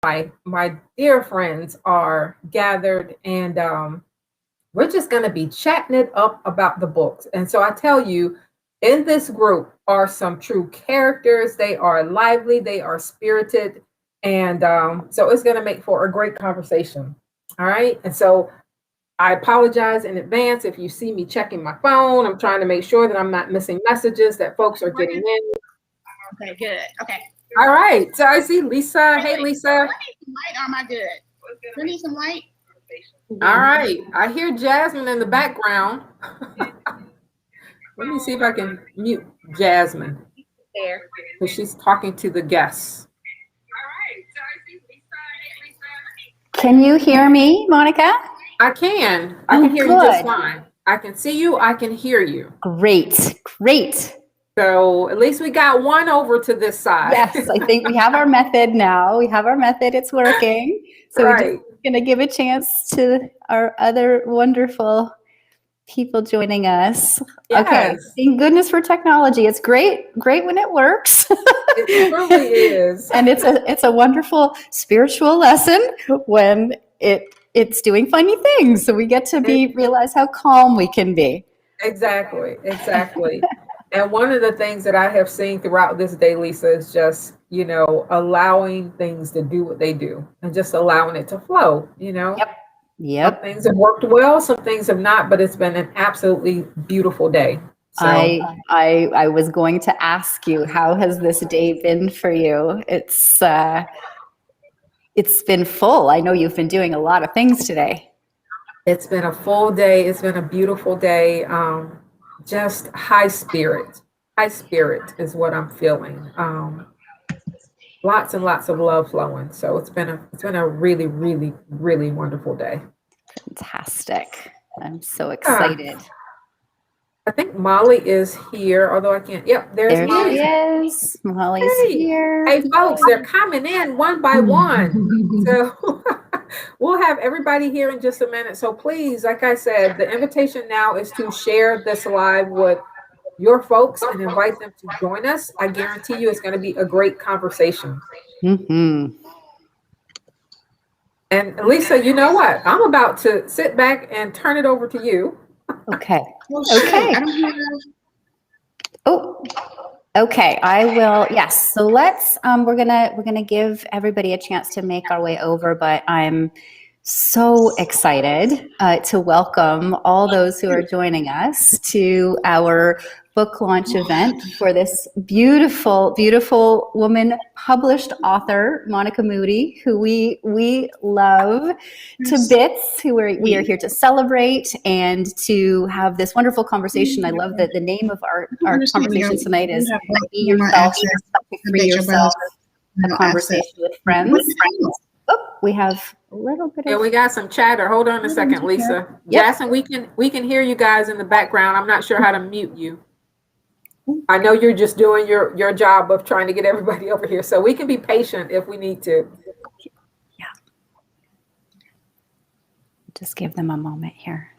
my dear friends are gathered, and we're just going to be chatting it up about the books. And so I tell you, in this group are some true characters. They are lively, they are spirited, and so it's going to make for a great conversation. All right. And so I apologize in advance if you see me checking my phone. I'm trying to make sure that I'm not missing messages, that folks are getting in. Okay, good. Okay. All right. So I see Lisa. Hey, Lisa. I need some light. Am I good? I need some light. All right. I hear Jasmine in the background. Let me see if I can mute Jasmine. There. Because she's talking to the guests. Can you hear me, Monica? I can. I can hear you just fine. I can see you. I can hear you. Great. So at least we got one over to this side. Yes, I think we have our method now. It's working. So we're just going to give a chance to our other wonderful people joining us. Yes. Okay. Thank goodness for technology. It's great when it works. It really is. And it's a wonderful spiritual lesson when it's doing funny things. So we get to realize how calm we can be. Exactly. And one of the things that I have seen throughout this day, Lisa, is just, allowing things to do what they do and just allowing it to flow, Yep. Some things have worked well, some things have not, but it's been an absolutely beautiful day. So, I was going to ask you, how has this day been for you? It's been full. I know you've been doing a lot of things today. It's been a full day. It's been a beautiful day. Just high spirit is what I'm feeling. Lots and lots of love flowing. So it's been a really, really, really wonderful day. Fantastic. I'm so excited. I think Molly is here, although I can't. Yep, there Molly. She is. Molly's here. Hey, folks, they're coming in one by one. So we'll have everybody here in just a minute. So please, like I said, the invitation now is to share this live with your folks and invite them to join us. I guarantee you it's going to be a great conversation. Mm-hmm. And Lisa, you know what? I'm about to sit back and turn it over to you. Okay. Okay. I will. Yes. So let's. We're gonna give everybody a chance to make our way over, but I'm so excited to welcome all those who are joining us to our book launch event for this beautiful, beautiful woman, published author, Monica Moody, who we love to bits, who we are here to celebrate and to have this wonderful conversation. I love that the name of our conversation tonight is Be Yourself, Free Yourself, a conversation with friends. Oh, we have a little bit of... Yeah, we got some chatter. Hold on a second, Lisa. Yep. Jason, we can hear you guys in the background. I'm not sure how to mute you. I know you're just doing your job of trying to get everybody over here, so we can be patient if we need to. Yeah. Just give them a moment here.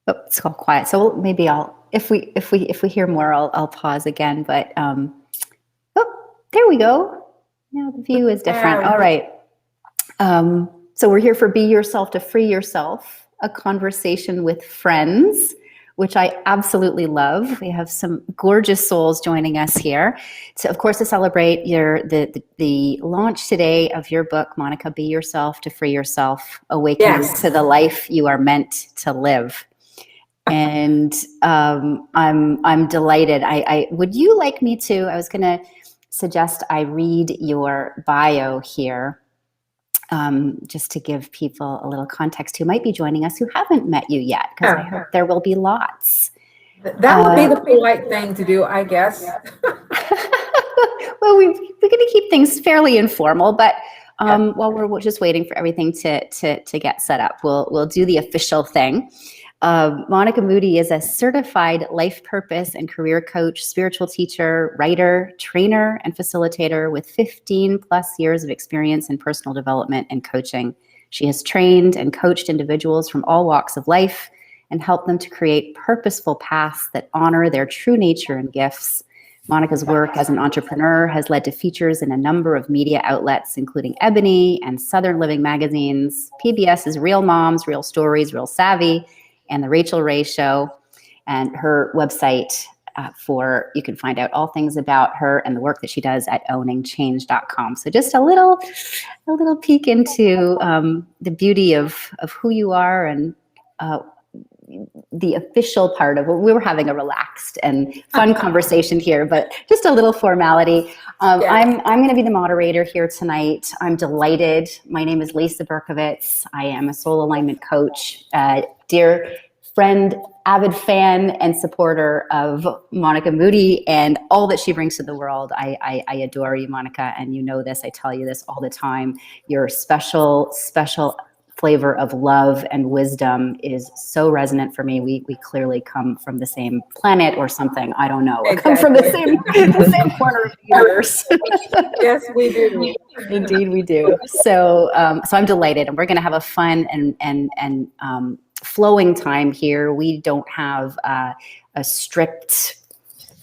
Oh, it's all quiet. So maybe if we hear more, I'll pause again. But oh, there we go. Now the view is different. All right. So we're here for Be Yourself to Free Yourself, a conversation with friends, which I absolutely love. We have some gorgeous souls joining us here. So, of course, to celebrate the launch today of your book, Monica, Be Yourself to Free Yourself, Awakening to the Life You Are Meant to Live. And I'm delighted. I would you like me to? I was going to suggest I read your bio here. Just to give people a little context who might be joining us who haven't met you yet, because I hope there will be lots. That would be the polite thing to do, I guess. Well, we're going to keep things fairly informal, but while we're just waiting for everything to get set up, we'll do the official thing. Monica Moody is a certified life purpose and career coach, spiritual teacher, writer, trainer, and facilitator with 15 plus years of experience in personal development and coaching. She has trained and coached individuals from all walks of life and helped them to create purposeful paths that honor their true nature and gifts. Monica's work as an entrepreneur has led to features in a number of media outlets, including Ebony and Southern Living magazines, PBS's Real Moms, Real Stories, Real Savvy, and The Rachel Ray Show. And her website you can find out all things about her and the work that she does at owningchange.com. So just a little peek into the beauty of who you are and the official part of we were having a relaxed and fun conversation here, but just a little formality. I'm going to be the moderator here tonight. I'm delighted. My name is Lisa Berkovitz. I am a soul alignment coach, dear friend, avid fan, and supporter of Monica Moody and all that she brings to the world. I adore you, Monica, and you know this. I tell you this all the time. Your special flavor of love and wisdom is so resonant for me. We clearly come from the same planet or something. I don't know. Exactly. Come from the same corner of the universe. Yes, we do. Indeed, we do. So I'm delighted, and we're going to have a fun and flowing time here. We don't have a strict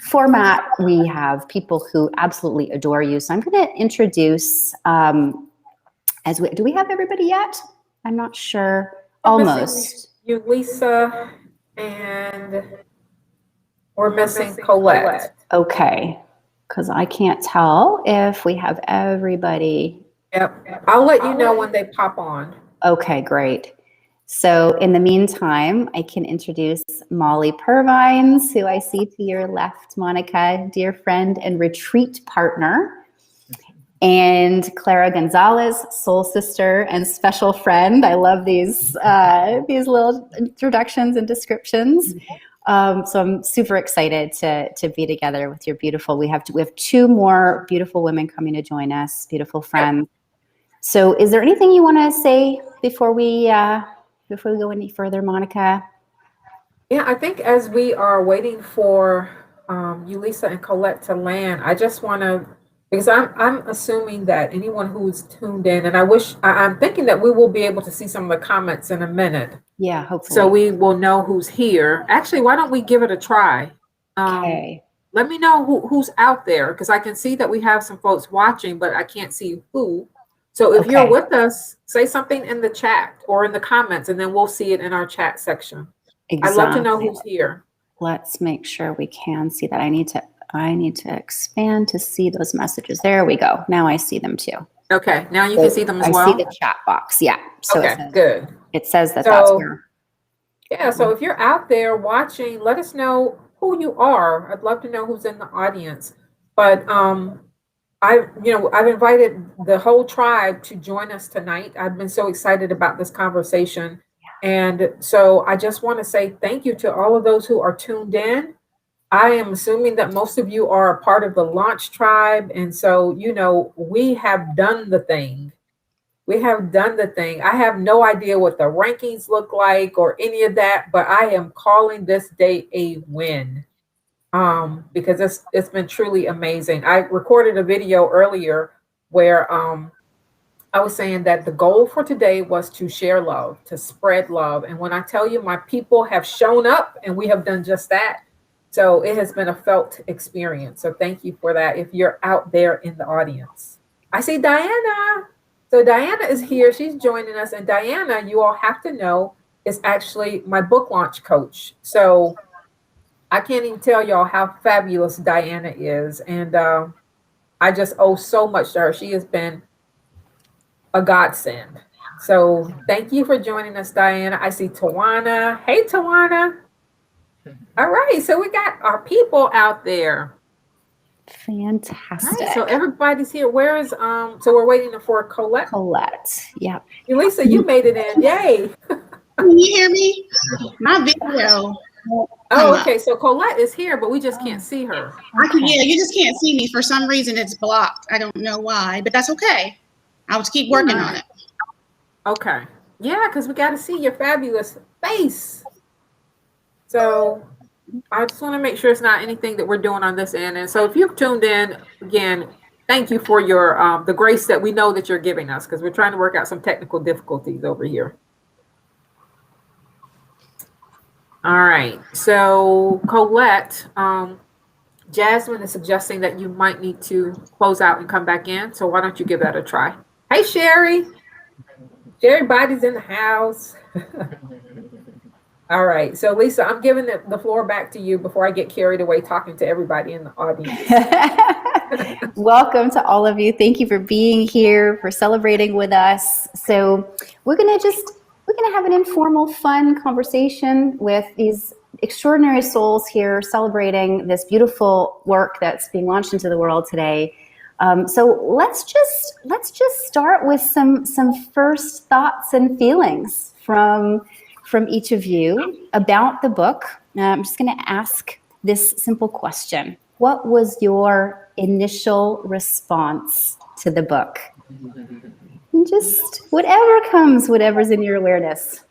format. We have people who absolutely adore you. So I'm going to introduce. Do we have everybody yet? I'm not sure. Almost. You, Lisa, and we're missing Colette. Okay, because I can't tell if we have everybody. Yep. I'll let you know when they pop on. Okay, great. So in the meantime, I can introduce Molly Purvines, who I see to your left, Monica, dear friend and retreat partner. And Clara Gonzalez, soul sister and special friend. I love these little introductions and descriptions. So I'm super excited to be together with your beautiful. We have two more beautiful women coming to join us, beautiful friends. So, is there anything you want to say before we go any further, Monica? Yeah, I think as we are waiting for you, Lisa, and Colette to land, I just want to. Because I'm assuming that anyone who's tuned in, and I'm thinking that we will be able to see some of the comments in a minute. Yeah, hopefully. So we will know who's here. Actually, why don't we give it a try? Okay. Let me know who's out there, because I can see that we have some folks watching, but I can't see who. So if you're with us, say something in the chat or in the comments, and then we'll see it in our chat section. Exactly. I'd love to know who's here. Let's make sure we can see that. I need to expand to see those messages. There we go. Now I see them too. Okay. Now you can see them as well. I see the chat box. Yeah. So okay, good. It says that's where. Yeah. So if you're out there watching, let us know who you are. I'd love to know who's in the audience. But I've invited the whole tribe to join us tonight. I've been so excited about this conversation. And so I just want to say thank you to all of those who are tuned in. I am assuming that most of you are a part of the launch tribe. And so, we have done the thing. We have done the thing. I have no idea what the rankings look like or any of that, but I am calling this day a win because it's been truly amazing. I recorded a video earlier where I was saying that the goal for today was to share love, to spread love. And when I tell you my people have shown up and we have done just that, so it has been a felt experience. So thank you for that. If you're out there in the audience, I see Diana. So Diana is here. She's joining us. And Diana, you all have to know, is actually my book launch coach. So I can't even tell y'all how fabulous Diana is. And I just owe so much to her. She has been a godsend. So thank you for joining us, Diana. I see Tawana. Hey, Tawana. All right, so we got our people out there. Fantastic. Right, so everybody's here. Where is so we're waiting for Colette. Yeah. Lisa, you made it in. Yay. Can you hear me? My video. Oh, okay. So Colette is here, but we just can't see her. Yeah, you just can't see me. For some reason it's blocked. I don't know why, but that's okay. I'll just keep working on it. Okay. Yeah, because we got to see your fabulous face. So I just want to make sure it's not anything that we're doing on this end. And so if you've tuned in, again, thank you for your the grace that we know that you're giving us, because we're trying to work out some technical difficulties over here. All right. So Colette, Jasmine is suggesting that you might need to close out and come back in. So why don't you give that a try? Hey, Sherry. Sherry Body's in the house. All right. So, Lisa, I'm giving the floor back to you before I get carried away talking to everybody in the audience. Welcome to all of you. Thank you for being here, for celebrating with us. So we're going to have an informal, fun conversation with these extraordinary souls here celebrating this beautiful work that's being launched into the world today. So let's just start with some first thoughts and feelings from each of you about the book. I'm just going to ask this simple question. What was your initial response to the book? And just whatever's in your awareness.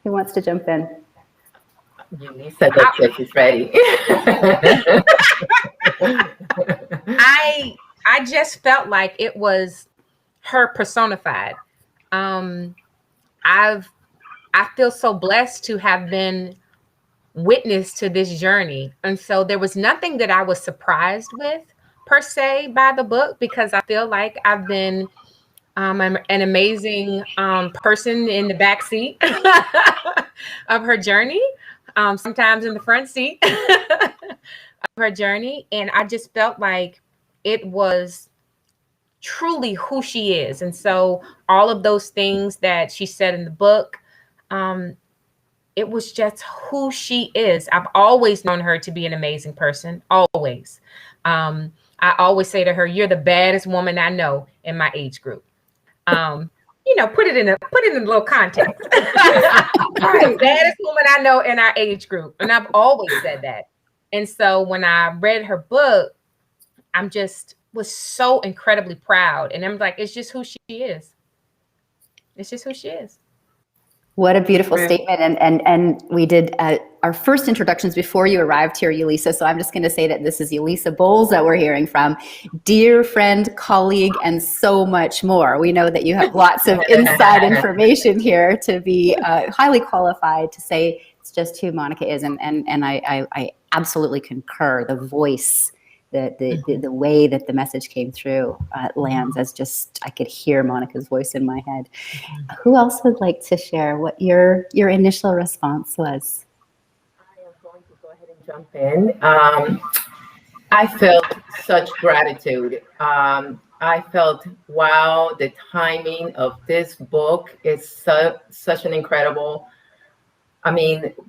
Who wants to jump in? Lisa looks like she's ready. I just felt like it was her personified. I feel so blessed to have been witness to this journey. And so there was nothing that I was surprised with per se by the book, because I feel like I've been an amazing person in the back seat of her journey, sometimes in the front seat of her journey. And I just felt like it was truly who she is. And so all of those things that she said in the book, it was just who she is. I've always known her to be an amazing person, always. I always say to her, "You're the baddest woman I know in my age group." Put it in a little context. You're the baddest woman I know in our age group, and I've always said that. And so when I read her book, was so incredibly proud, and I'm like, it's just who she is. It's just who she is. What a beautiful statement. And we did our first introductions before you arrived here, Yulisa. So I'm just going to say that this is Yulisa Bowles that we're hearing from. Dear friend, colleague, and so much more. We know that you have lots of inside information here to be highly qualified to say it's just who Monica is. And I absolutely concur. The voice, the way that the message came through lands as just, I could hear Monica's voice in my head. Who else would like to share what your initial response was? I am going to go ahead and jump in. I felt such gratitude. I felt, wow, the timing of this book is such an incredible,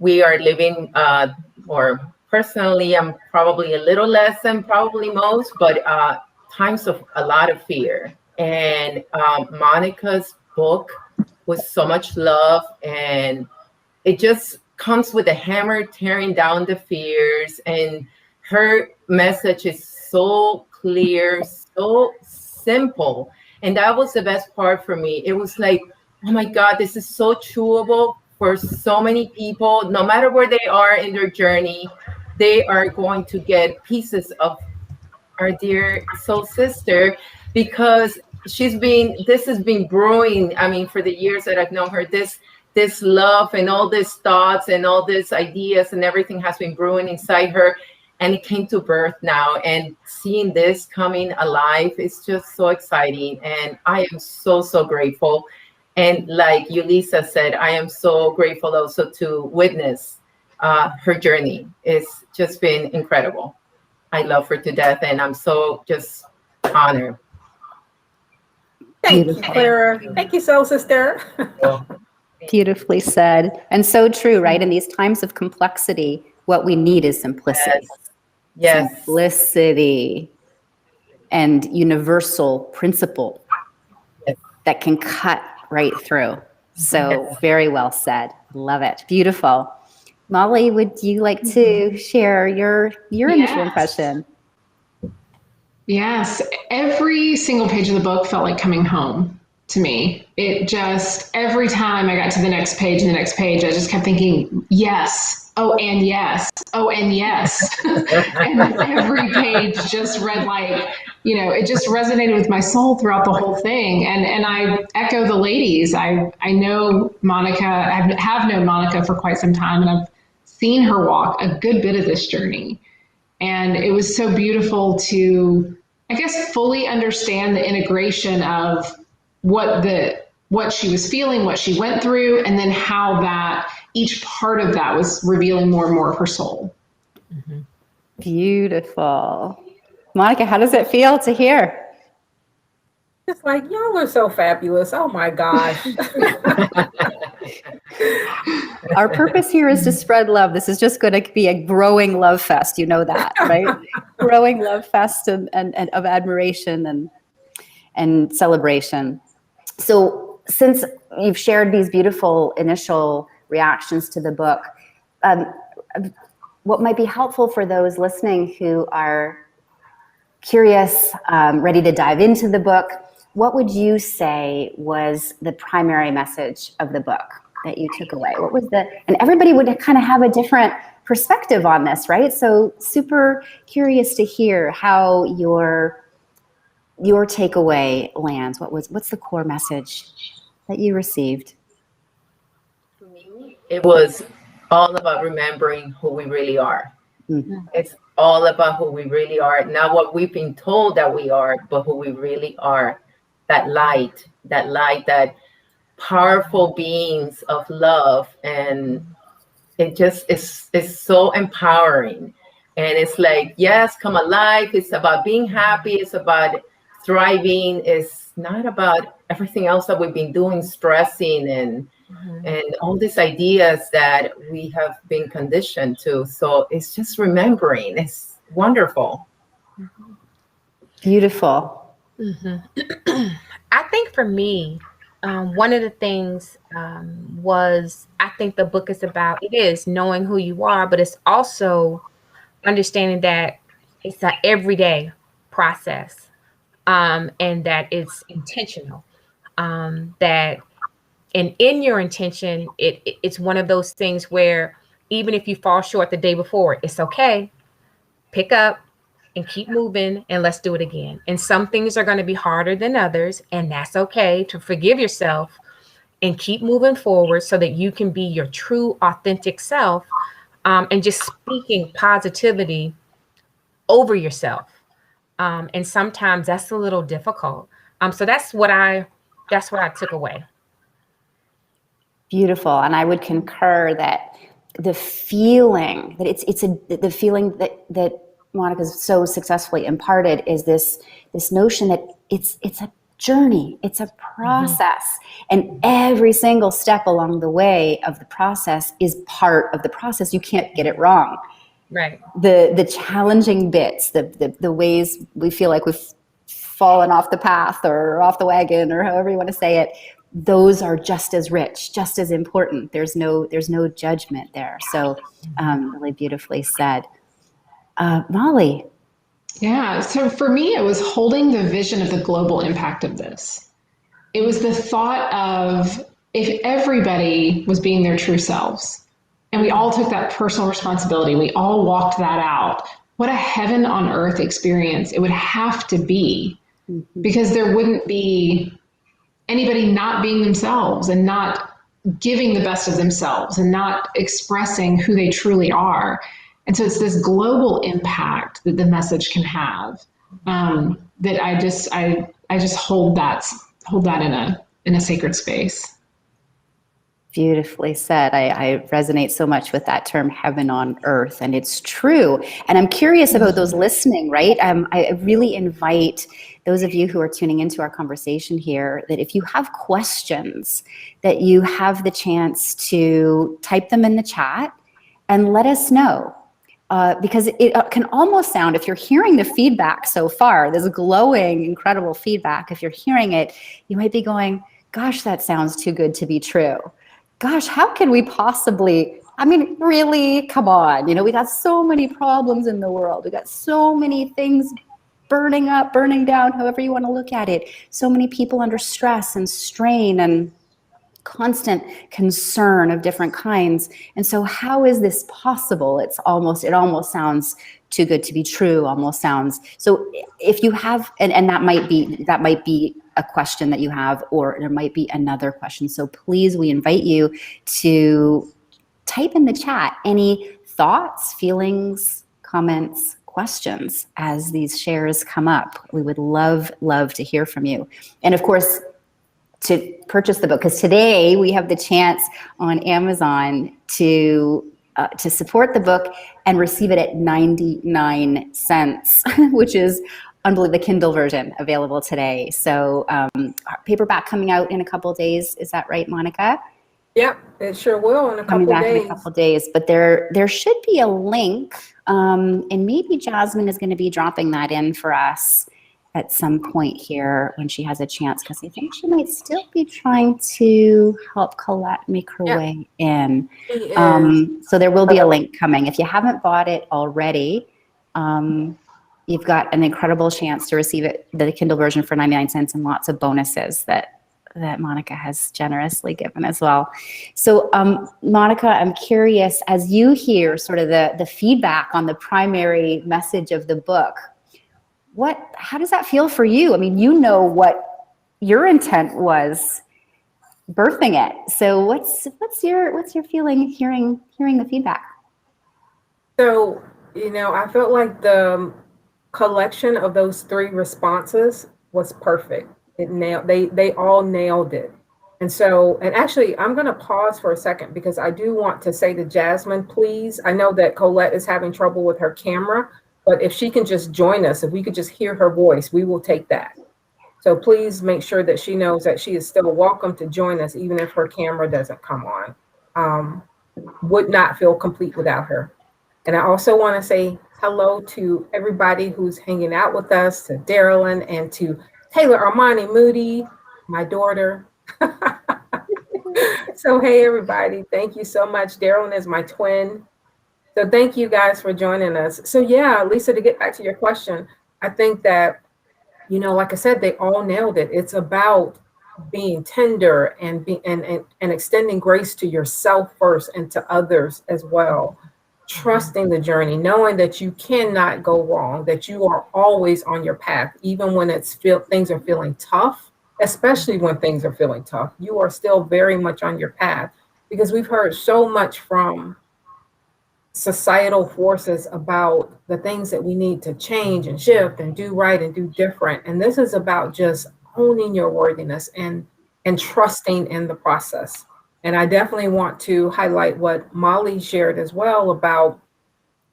we are living, or personally, I'm probably a little less than probably most, but times of a lot of fear. And Monica's book was so much love, and it just comes with a hammer tearing down the fears. And her message is so clear, so simple. And that was the best part for me. It was like, oh my God, this is so chewable for so many people, no matter where they are in their journey. They are going to get pieces of our dear soul sister, because this has been brewing. For the years that I've known her, this love and all these thoughts and all these ideas and everything has been brewing inside her, and it came to birth now. And seeing this coming alive is just so exciting, and I am so grateful. And like Yulisa said, I am so grateful also to witness her journey. It's just been incredible. I love her to death, and I'm so just honored. Thank you, Clara. Thank you, soul sister. Beautifully said, and so true, right? In these times of complexity, what we need is simplicity. Yes. Simplicity and universal principle that can cut right through. So very well said. Love it. Beautiful. Molly, would you like to share your initial impression? Yes, every single page of the book felt like coming home to me. It just, every time I got to the next page, I just kept thinking, yes, oh, and yes, oh, and yes. And every page just read like, it just resonated with my soul throughout the whole thing. And I echo the ladies. I know Monica, I have known Monica for quite some time, and I've seen her walk a good bit of this journey. And it was so beautiful to, I guess, fully understand the integration of what she was feeling, what she went through, and then how that each part of that was revealing more and more of her soul. Mm-hmm. Beautiful. Monica, how does it feel to hear? It's like, y'all are so fabulous. Oh my gosh. Our purpose here is to spread love. This is just going to be a growing love fest. You know that, right? Growing love fest and of admiration and celebration. So since you've shared these beautiful initial reactions to the book, what might be helpful for those listening who are curious, ready to dive into the book, what would you say was the primary message of the book that you took away? What was and everybody would kind of have a different perspective on this, right? So super curious to hear how your takeaway lands. What's the core message that you received? For me, it was all about remembering who we really are. Mm-hmm. It's all about who we really are, not what we've been told that we are, but who we really are. That light, that powerful beings of love. And it just is so empowering. And it's like, yes, come alive. It's about being happy. It's about thriving. It's not about everything else that we've been doing, stressing and all these ideas that we have been conditioned to. So it's just remembering. It's wonderful. Beautiful. Mm-hmm. I think for me, one of the things was, I think the book is about, it is knowing who you are, but it's also understanding that it's an everyday process, and that it's intentional, that and in your intention, it's one of those things where even if you fall short the day before, it's okay. Pick up and keep moving, and let's do it again. And some things are going to be harder than others, and that's okay. To forgive yourself and keep moving forward so that you can be your true, authentic self, and just speaking positivity over yourself. And sometimes that's a little difficult. So that's what I took away. Beautiful. And I would concur that the feeling that the feeling that Monica's so successfully imparted is this notion that it's a journey, it's a process, and every single step along the way of the process is part of the process. You can't get it wrong. Right. The challenging bits, the ways we feel like we've fallen off the path or off the wagon, or however you want to say it, those are just as rich, just as important. There's no judgment there. So really beautifully said. Molly. Yeah, so for me, it was holding the vision of the global impact of this. It was the thought of, if everybody was being their true selves, and we all took that personal responsibility, we all walked that out, what a heaven on earth experience it would have to be, because there wouldn't be anybody not being themselves and not giving the best of themselves and not expressing who they truly are. And so it's this global impact that the message can have, that I just hold that in a sacred space. Beautifully said. I resonate so much with that term, heaven on earth, and it's true. And I'm curious about those listening, right? I really invite those of you who are tuning into our conversation here that if you have questions, that you have the chance to type them in the chat and let us know. Because it can almost sound, if you're hearing the feedback so far, this glowing, incredible feedback, if you're hearing it, you might be going, gosh, that sounds too good to be true. Gosh, how can we possibly, I mean, really, come on. You know, we got so many problems in the world. We got so many things burning up, burning down, however you want to look at it. So many people under stress and strain and constant concern of different kinds. And so how is this possible? It almost sounds too good to be true, almost sounds. So if you have, and that might be a question that you have, or there might be another question. So please, we invite you to type in the chat any thoughts, feelings, comments, questions as these shares come up. We would love to hear from you. And of course, to purchase the book, because today we have the chance on Amazon to support the book and receive it at 99 cents, which is unbelievable, the Kindle version available today. So paperback coming out in a couple of days. Is that right, Monica? Yep, it sure will in a Coming couple back days. in a couple of days, but there should be a link, and maybe Jasmine is going to be dropping that in for us at some point here when she has a chance, because I think she might still be trying to help Colette make her way in. So there will be a link coming. If you haven't bought it already, you've got an incredible chance to receive it, the Kindle version, for 99 cents, and lots of bonuses that Monica has generously given as well. So Monica, I'm curious, as you hear sort of the feedback on the primary message of the book, how does that feel for you? I mean, you know what your intent was birthing it. So what's your feeling hearing the feedback? So, I felt like the collection of those 3 responses was perfect. They all nailed it. And actually, I'm going to pause for a second, because I do want to say to Jasmine, please, I know that Colette is having trouble with her camera, but if she can just join us, if we could just hear her voice, we will take that. So please make sure that she knows that she is still welcome to join us, even if her camera doesn't come on. Would not feel complete without her. And I also want to say hello to everybody who's hanging out with us, to Darylyn and to Taylor Armani Moody, my daughter. So, hey, everybody. Thank you so much. Darylyn is my twin. So thank you guys for joining us. So yeah, Lisa, to get back to your question, I think that, like I said, they all nailed it. It's about being tender and extending grace to yourself first and to others as well. Trusting the journey, knowing that you cannot go wrong, that you are always on your path, even when things are feeling tough, especially when things are feeling tough, you are still very much on your path, because we've heard so much from societal forces about the things that we need to change and shift and do right and do different. And this is about just owning your worthiness and trusting in the process. And I definitely want to highlight what Molly shared as well about,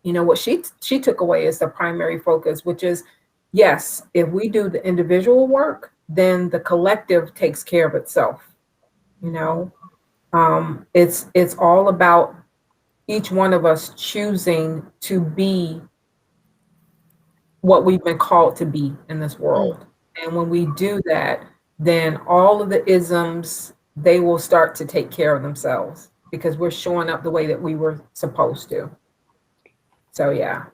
what she took away as the primary focus, which is, yes, if we do the individual work, then the collective takes care of itself. It's all about each one of us choosing to be what we've been called to be in this world. And when we do that, then all of the isms, they will start to take care of themselves, because we're showing up the way that we were supposed to. So, yeah.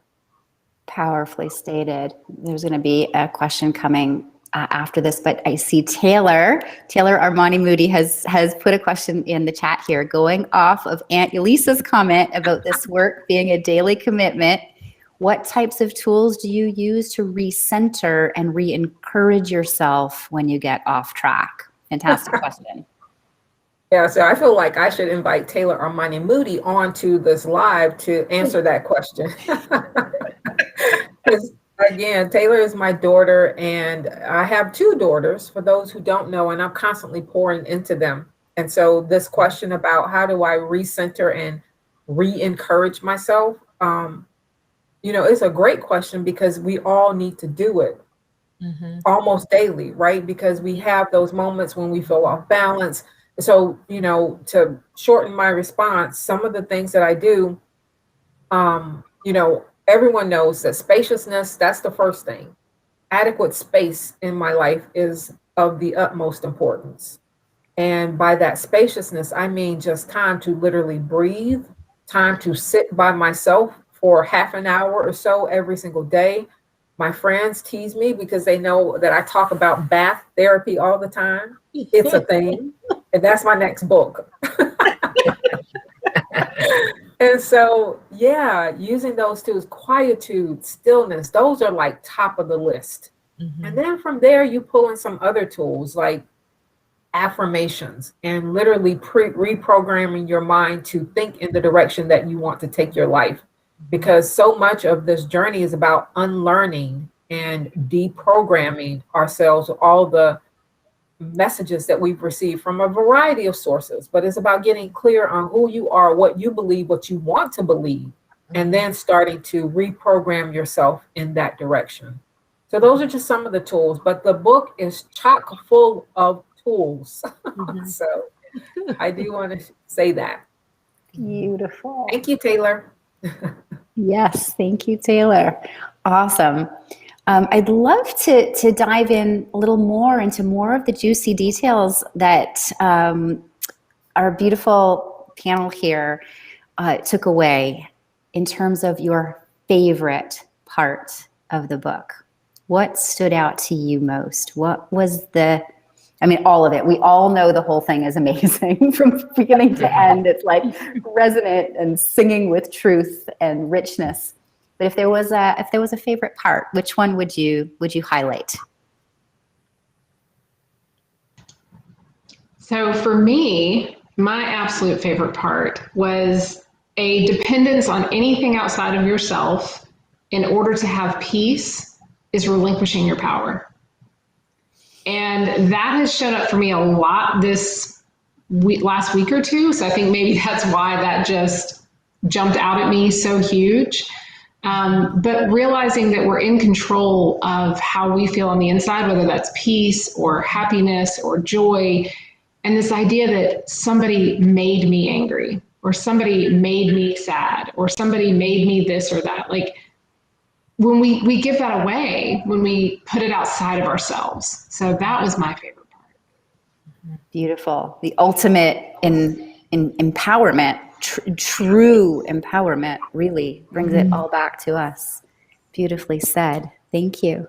Powerfully stated. There's going to be a question coming after this, but I see Taylor Armani Moody has put a question in the chat here, going off of Aunt Elisa's comment about this work being a daily commitment. What types of tools do you use to recenter and re-encourage yourself when you get off track? Fantastic question. Yeah, so I feel like I should invite Taylor Armani Moody onto this live to answer that question. Because again, Taylor is my daughter, and I have 2 daughters, for those who don't know, and I'm constantly pouring into them. And so this question about how do I recenter and re-encourage myself, it's a great question, because we all need to do it almost daily, right? Because we have those moments when we feel off balance. So, to shorten my response, some of the things that I do, everyone knows that spaciousness, that's the first thing. Adequate space in my life is of the utmost importance. And by that spaciousness, I mean just time to literally breathe, time to sit by myself for half an hour or so every single day. My friends tease me because they know that I talk about bath therapy all the time. It's a thing. And that's my next book. And so, yeah, using those tools, quietude, stillness, those are like top of the list. And then from there, you pull in some other tools like affirmations and literally reprogramming your mind to think in the direction that you want to take your life. because so much of this journey is about unlearning and deprogramming ourselves, all the messages that we've received from a variety of sources. But it's about getting clear on who you are, what you believe, what you want to believe, and then starting to reprogram yourself in that direction. So those are just some of the tools, but the book is chock full of tools. So I do want to say that. Beautiful. Thank you, Taylor. Yes, thank you, Taylor. Awesome. I'd love to dive in a little more into more of the juicy details that our beautiful panel here took away in terms of your favorite part of the book. What stood out to you most? What was all of it. We all know the whole thing is amazing from beginning to end. It's like resonant and singing with truth and richness. But if there was a favorite part, which one would you highlight? So for me, my absolute favorite part was a dependence on anything outside of yourself in order to have peace is relinquishing your power. And that has shown up for me a lot this last week or two. So I think maybe that's why that just jumped out at me so huge. But realizing that we're in control of how we feel on the inside, whether that's peace or happiness or joy, and this idea that somebody made me angry or somebody made me sad or somebody made me this or that. Like when we give that away, when we put it outside of ourselves. So that was my favorite part. Beautiful. The ultimate in empowerment, true empowerment really brings it all back to us. Beautifully said. Thank you.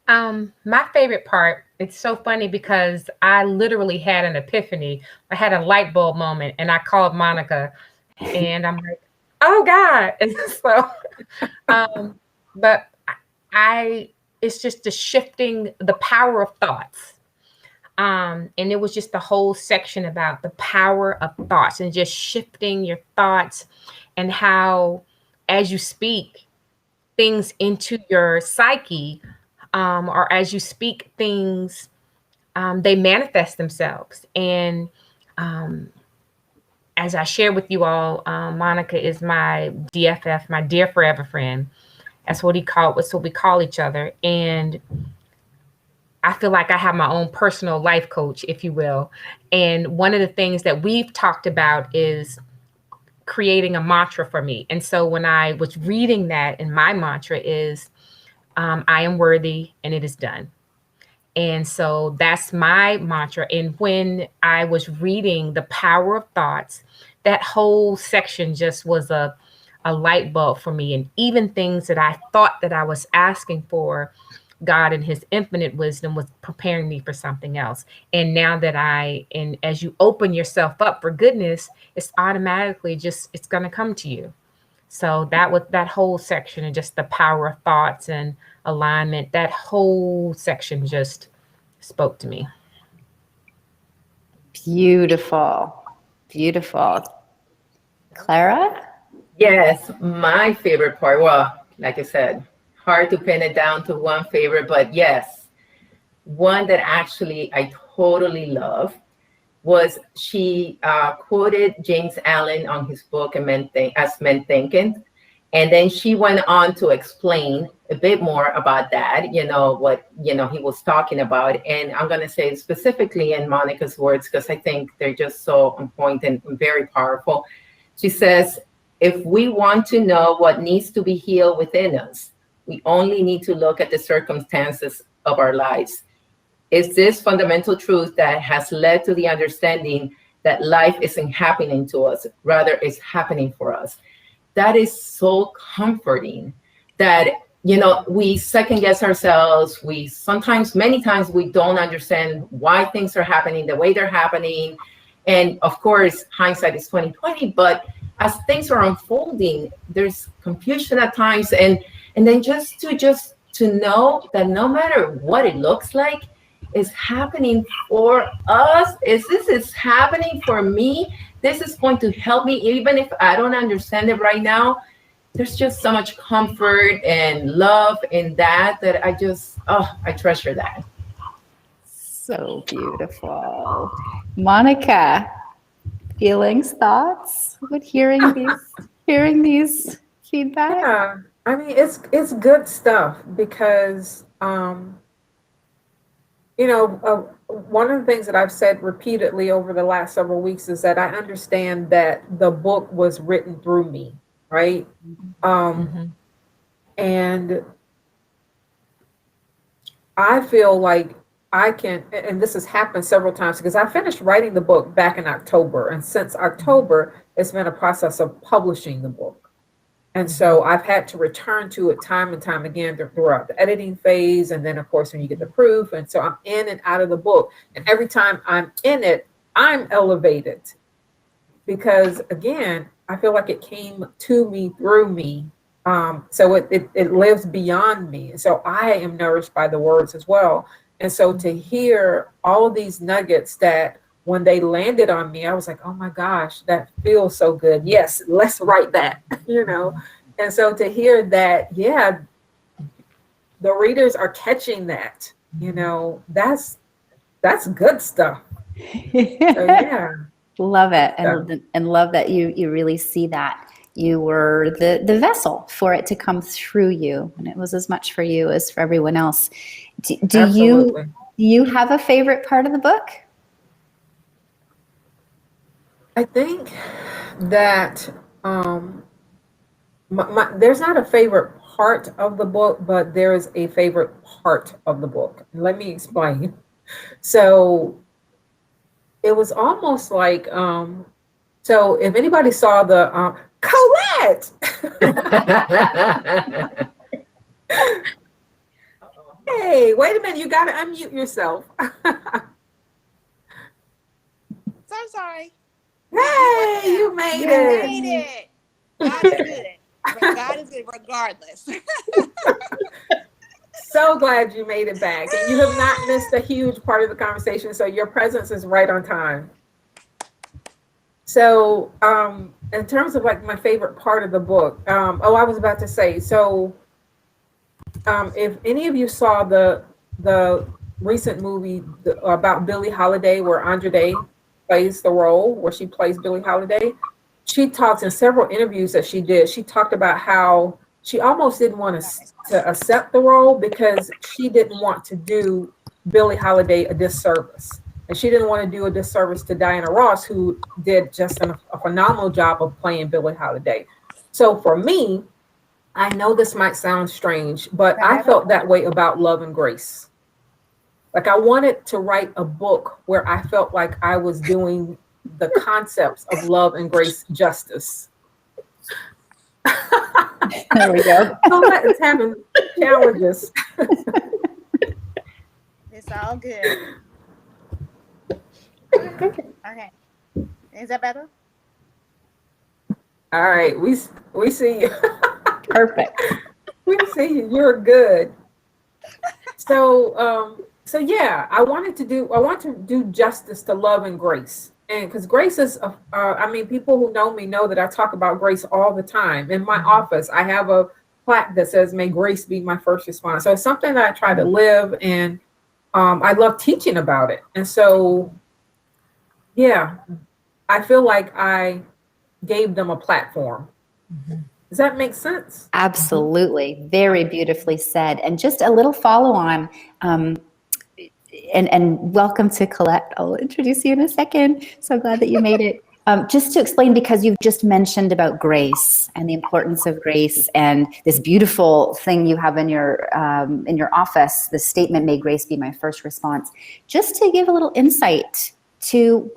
My favorite part, it's so funny because I literally had an epiphany. I had a light bulb moment and I called Monica and I'm like, oh God. And so, but it's just the shifting, the power of thoughts. And it was just the whole section about the power of thoughts and just shifting your thoughts and how, as you speak things into your psyche, or as you speak things, they manifest themselves. And as I share with you all, Monica is my DFF, my dear forever friend. That's what we call each other. And I feel like I have my own personal life coach, if you will. And one of the things that we've talked about is creating a mantra for me. And so when I was reading that, and my mantra is, I am worthy and it is done. And so that's my mantra. And when I was reading The Power of Thoughts, that whole section just was a light bulb for me. And even things that I thought that I was asking for, God in his infinite wisdom was preparing me for something else. And now that as you open yourself up for goodness, it's automatically it's going to come to you. So that whole section, and just the power of thoughts and alignment, that whole section just spoke to me. Beautiful. Beautiful. Clara? Yes, my favorite part. Well, like I said, hard to pin it down to one favorite, but yes, one that actually I totally love was she quoted James Allen on his book As Men Thinketh. And then she went on to explain a bit more about that, what, he was talking about. And I'm going to say it specifically in Monica's words, because I think they're just so on point and very powerful. She says, if we want to know what needs to be healed within us, we only need to look at the circumstances of our lives. It's this fundamental truth that has led to the understanding that life isn't happening to us, rather it's happening for us. That is so comforting that, we second guess ourselves. Many times we don't understand why things are happening the way they're happening. And of course, hindsight is 20/20, but as things are unfolding, there's confusion at times. And then just to know that no matter what it looks like, is happening for us, this is happening for me. this is going to help me, even if I don't understand it right now. There's just so much comfort and love in that I treasure that. So beautiful. Monica, feelings, thoughts with hearing these feedback? Yeah, I mean it's good stuff because one of the things that I've said repeatedly over the last several weeks is that I understand that the book was written through me, right? And I feel like I can, and this has happened several times because I finished writing the book back in October, and since October, it's been a process of publishing the book. And so I've had to return to it time and time again throughout the editing phase. And then, of course, when you get the proof. And so I'm in and out of the book. And every time I'm in it, I'm elevated. Because, again, I feel like it came to me through me. So it lives beyond me. And so I am nourished by the words as well. And so to hear all of these nuggets that when they landed on me, I was like, oh my gosh, that feels so good. Yes, let's write that, And so to hear that, yeah, the readers are catching that, that's good stuff. So, yeah. Love it. And love that you really see that you were the vessel for it to come through you. And it was as much for you as for everyone else. Do you have a favorite part of the book? I think that there's not a favorite part of the book, but there is a favorite part of the book. Let me explain. So it was almost like, so if anybody saw the Colette, hey, wait a minute, you got to unmute yourself. So sorry. Hey, you made it. You made it. God is good. But God is good regardless. So glad you made it back. And you have not missed a huge part of the conversation. So your presence is right on time. So in terms of like my favorite part of the book, I was about to say, so if any of you saw the recent movie about Billie Holiday, where Andra Day plays the role, where she plays Billie Holiday, she talks in several interviews that she did. She talked about how she almost didn't want to accept the role because she didn't want to do Billie Holiday a disservice. And she didn't want to do a disservice to Diana Ross, who did just a phenomenal job of playing Billie Holiday. So for me, I know this might sound strange, but I felt that way about Love and Grace. Like I wanted to write a book where I felt like I was doing the concepts of love and grace justice. There we go. Colette is having challenges. It's all good. Okay. Is that better? All right, we see you. Perfect. We see you. You're good. So yeah, I want to do justice to love and grace. And because grace is, people who know me know that I talk about grace all the time. In my office, I have a plaque that says, "May grace be my first response." So it's something that I try to live, and I love teaching about it. And so, yeah, I feel like I gave them a platform. Does that make sense? Absolutely. Very beautifully said. And just a little follow on. And welcome to Colette. I'll introduce you in a second. So glad that you made it. Just to explain, because you've just mentioned about grace and the importance of grace and this beautiful thing you have in your office, the statement, "May grace be my first response." Just to give a little insight to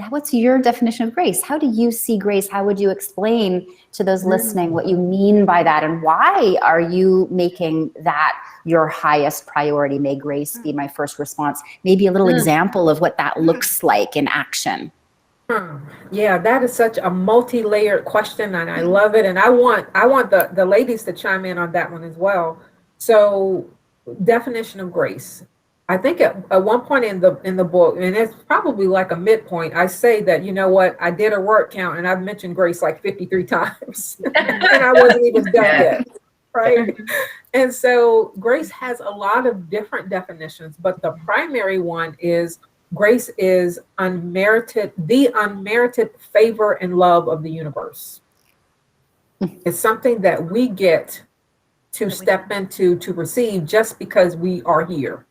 what's your definition of grace? How do you see grace? How would you explain to those listening what you mean by that? And why are you making that your highest priority? May grace be my first response. Maybe a little example of what that looks like in action. Yeah, that is such a multi-layered question, and I love it. And I want the ladies to chime in on that one as well. So, definition of grace. I think at one point in the book, and it's probably like a midpoint, I say that, you know what, I did a word count and I've mentioned grace like 53 times and I wasn't even done yet. Right. And so grace has a lot of different definitions, but the primary one is grace is the unmerited favor and love of the universe. It's something that we get to step into, to receive, just because we are here,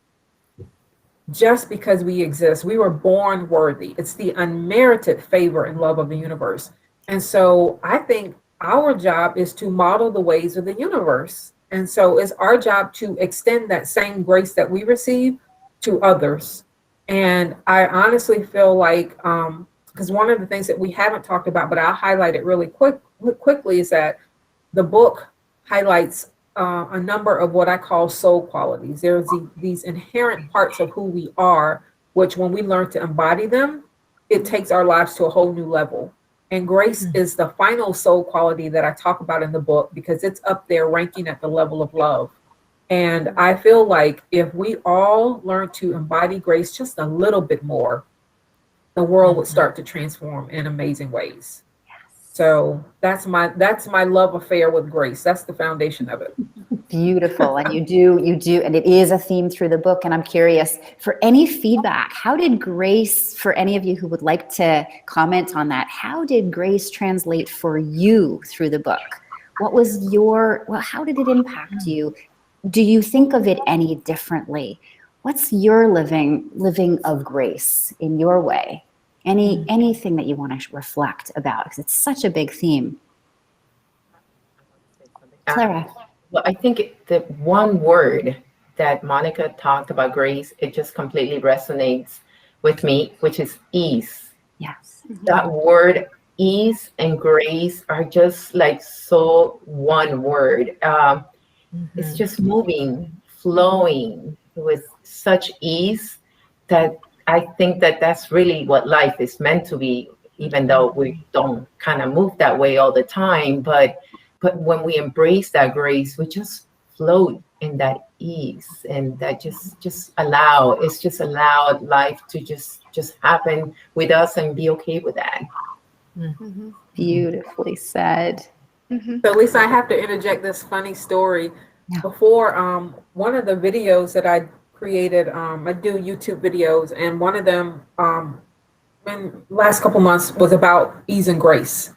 just because we exist. We were born worthy. It's the unmerited favor and love of the universe. And so I think our job is to model the ways of the universe. And so it's our job to extend that same grace that we receive to others. And I honestly feel like, because one of the things that we haven't talked about, but I'll highlight it really quickly, is that the book highlights a number of what I call soul qualities. There's these inherent parts of who we are, which when we learn to embody them, it takes our lives to a whole new level. And grace is the final soul quality that I talk about in the book, because it's up there ranking at the level of love. And I feel like if we all learn to embody grace just a little bit more, the world would start to transform in amazing ways. So that's my love affair with grace. That's the foundation of it. Beautiful. And you do, and it is a theme through the book. And I'm curious for any feedback. How did grace, for any of you who would like to comment on that, how did grace translate for you through the book? What was how did it impact you? Do you think of it any differently? What's your living of grace in your way? Anything that you want to reflect about, because it's such a big theme. Clara. Well, I think the one word that Monica talked about grace, it just completely resonates with me, which is ease. Yes. That word ease and grace are just like so one word. It's just moving, flowing with such ease that I think that that's really what life is meant to be, even though we don't kind of move that way all the time. But when we embrace that grace, we just float in that ease, and that just allowed life to just happen with us and be okay with that. Mm-hmm. Beautifully said. Mm-hmm. So Lisa, I have to interject this funny story. Yeah. Before one of the videos that I created, I do YouTube videos, and one of them in last couple months was about ease and grace.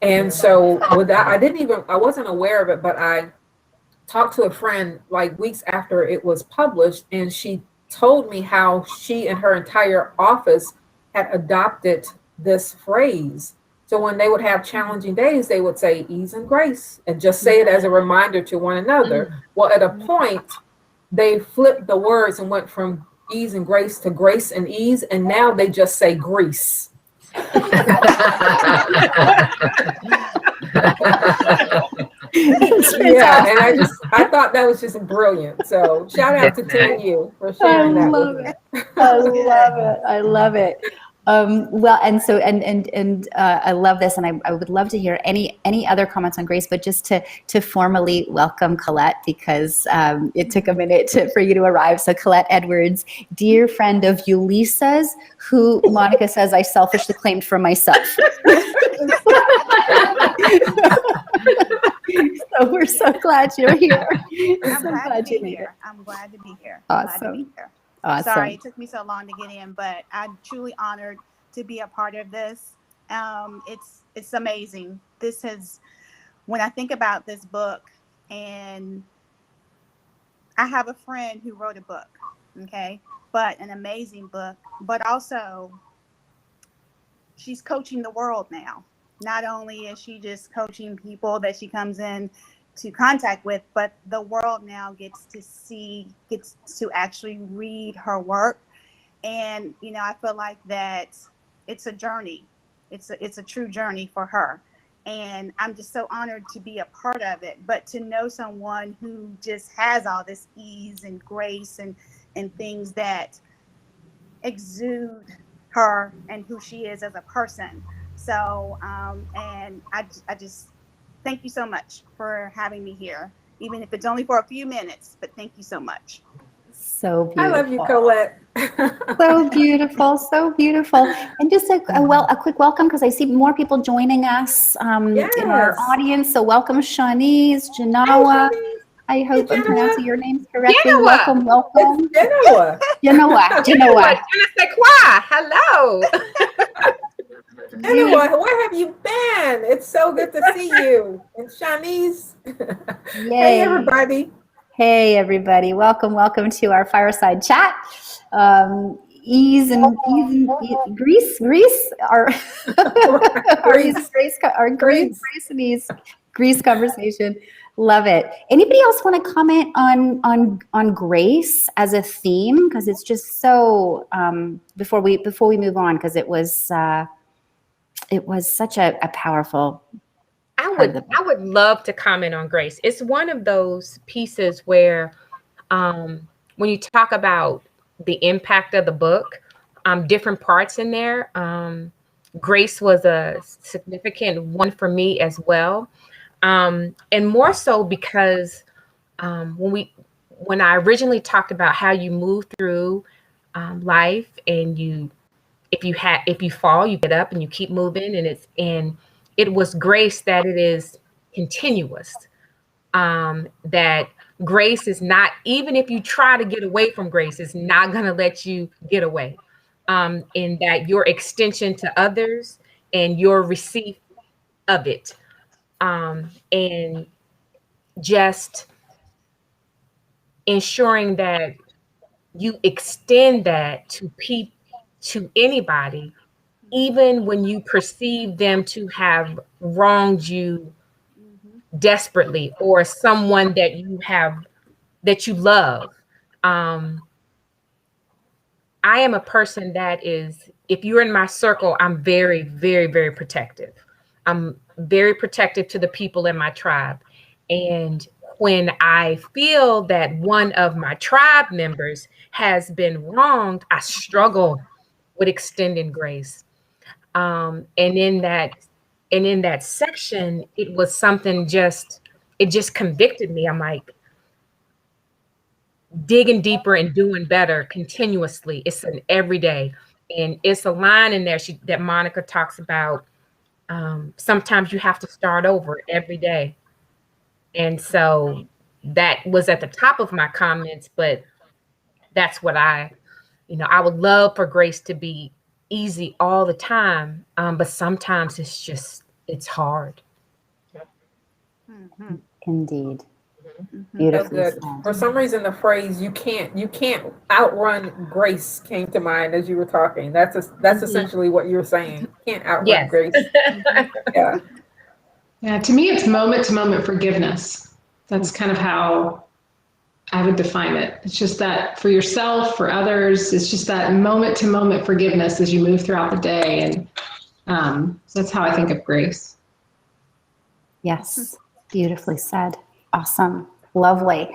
And so with that, I wasn't aware of it, but I talked to a friend like weeks after it was published, and she told me how she and her entire office had adopted this phrase. So when they would have challenging days, they would say ease and grace and just say it as a reminder to one another. Well, at a point, they flipped the words and went from ease and grace to grace and ease, and now they just say grease. Yeah, and I thought that was just brilliant. So shout out to Team U for sharing that with me. I love it. Well, and so I love this, and I would love to hear any other comments on grace, but just to formally welcome Colette, because it took a minute for you to arrive. So Colette Edwards, dear friend of Ulisa's, who Monica says I selfishly claimed for myself. So we're so glad you're here. I'm glad to be here. I'm glad to be here. Awesome. Awesome. Sorry it took me so long to get in, but I'm truly honored to be a part of this. It's amazing. When I think about this book, and I have a friend who wrote a book, okay, but an amazing book, but also she's coaching the world now. Not only is she just coaching people that she comes in to contact with, but the world now gets to actually read her work. And, I feel like that it's a journey. It's a true journey for her. And I'm just so honored to be a part of it, but to know someone who just has all this ease and grace and things that exude her and who she is as a person. So, and I just thank you so much for having me here, even if it's only for a few minutes, but thank you so much. So beautiful. I love you, Colette. So beautiful, so beautiful. And just a quick welcome, because I see more people joining us in our Yes. audience. So welcome, Shanice, Hey, Janawa. Shanice. I hope Hey, I'm Genoa. pronouncing your names correctly. Genoa. Welcome, welcome. It's Genoa. Genoa, Genoa. Je ne sais quoi. Hello. Genoa, where have you been? It's so good to see you. And Shanice. Hey, Yay. everybody. Hey, everybody. Welcome, welcome to our fireside chat. Greece, our Greece conversation. Love it. Anybody else want to comment on grace as a theme? Because it's just so before we move on, because it was such a powerful. I would love to comment on grace. It's one of those pieces where when you talk about the impact of the book, different parts in there, grace was a significant one for me as well. And more so because when I originally talked about how you move through life, and if you fall, you get up and you keep moving, and it was grace that it is continuous. That grace is not, even if you try to get away from grace, it's not going to let you get away. In that your extension to others and your receipt of it, and just ensuring that you extend that to anybody, even when you perceive them to have wronged you desperately, or someone that you love. I am a person that is, if you're in my circle, I'm very, very, very protective. I'm very protective to the people in my tribe. And when I feel that one of my tribe members has been wronged, I struggle with extending grace. And in that section, it was something it just convicted me. I'm like, digging deeper and doing better continuously. It's an everyday. And it's a line in there that Monica talks about. Sometimes you have to start over every day. And so that was at the top of my comments, but that's what I would love for grace to be easy all the time. But sometimes it's hard. Mm-hmm. Indeed. Mm-hmm. Beautifully So good. said. For some reason, the phrase "you can't outrun grace" came to mind as you were talking. That's essentially what you're saying. Can't outrun Yes. grace. Yeah. Yeah, to me, it's moment to moment forgiveness. That's kind of how I would define it. It's just that for yourself, for others, it's just that moment to moment forgiveness as you move throughout the day. And so that's how I think of grace. Yes, beautifully said. Awesome. Lovely.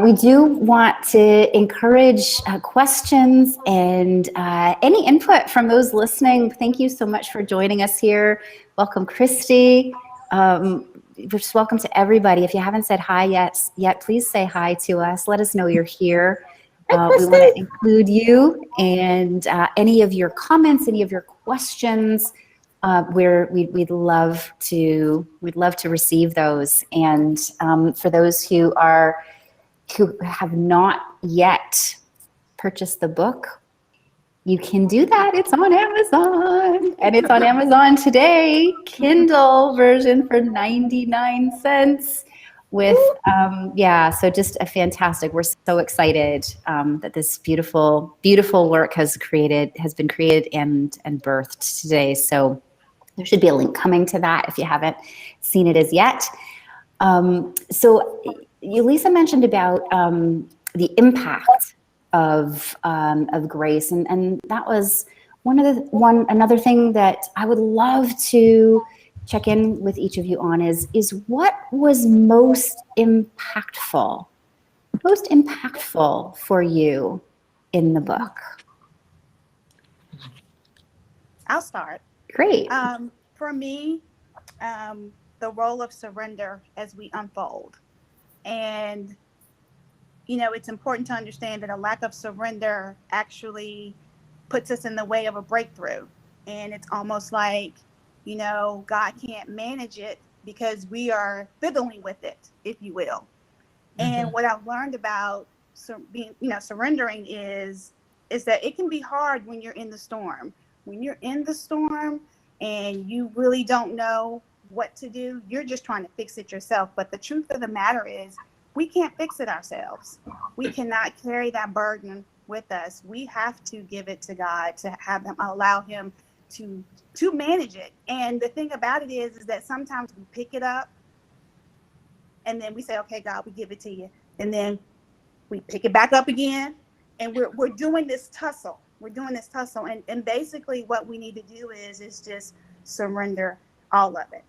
We do want to encourage questions and any input from those listening. Thank you so much for joining us here. Welcome, Christy. Just welcome to everybody. If you haven't said hi yet, please say hi to us. Let us know you're here. We want to include you, and any of your comments, any of your questions. We'd love to receive those. And for those who have not yet purchased the book, you can do that. It's on Amazon, and it's on Amazon today, Kindle version for 99 cents. With so just a fantastic. We're so excited that this beautiful work has been created and birthed today. So there should be a link coming to that if you haven't seen it as yet. So Lisa mentioned about the impact of grace, and that was another thing that I would love to check in with each of you on is what was most impactful for you in the book? I'll start. Great. For me, the role of surrender as we unfold. And it's important to understand that a lack of surrender actually puts us in the way of a breakthrough. And it's almost like, God can't manage it because we are fiddling with it, if you will. And what I've learned about surrendering is that it can be hard when you're in the storm. When you're in the storm and you really don't know what to do, you're just trying to fix it yourself. But the truth of the matter is, we can't fix it ourselves. We cannot carry that burden with us. We have to give it to God, to have him, allow him to manage it. And the thing about it is that sometimes we pick it up and then we say, okay, God, we give it to you. And then we pick it back up again. And we're doing this tussle. We're doing this tussle. And basically what we need to do is just surrender all of it,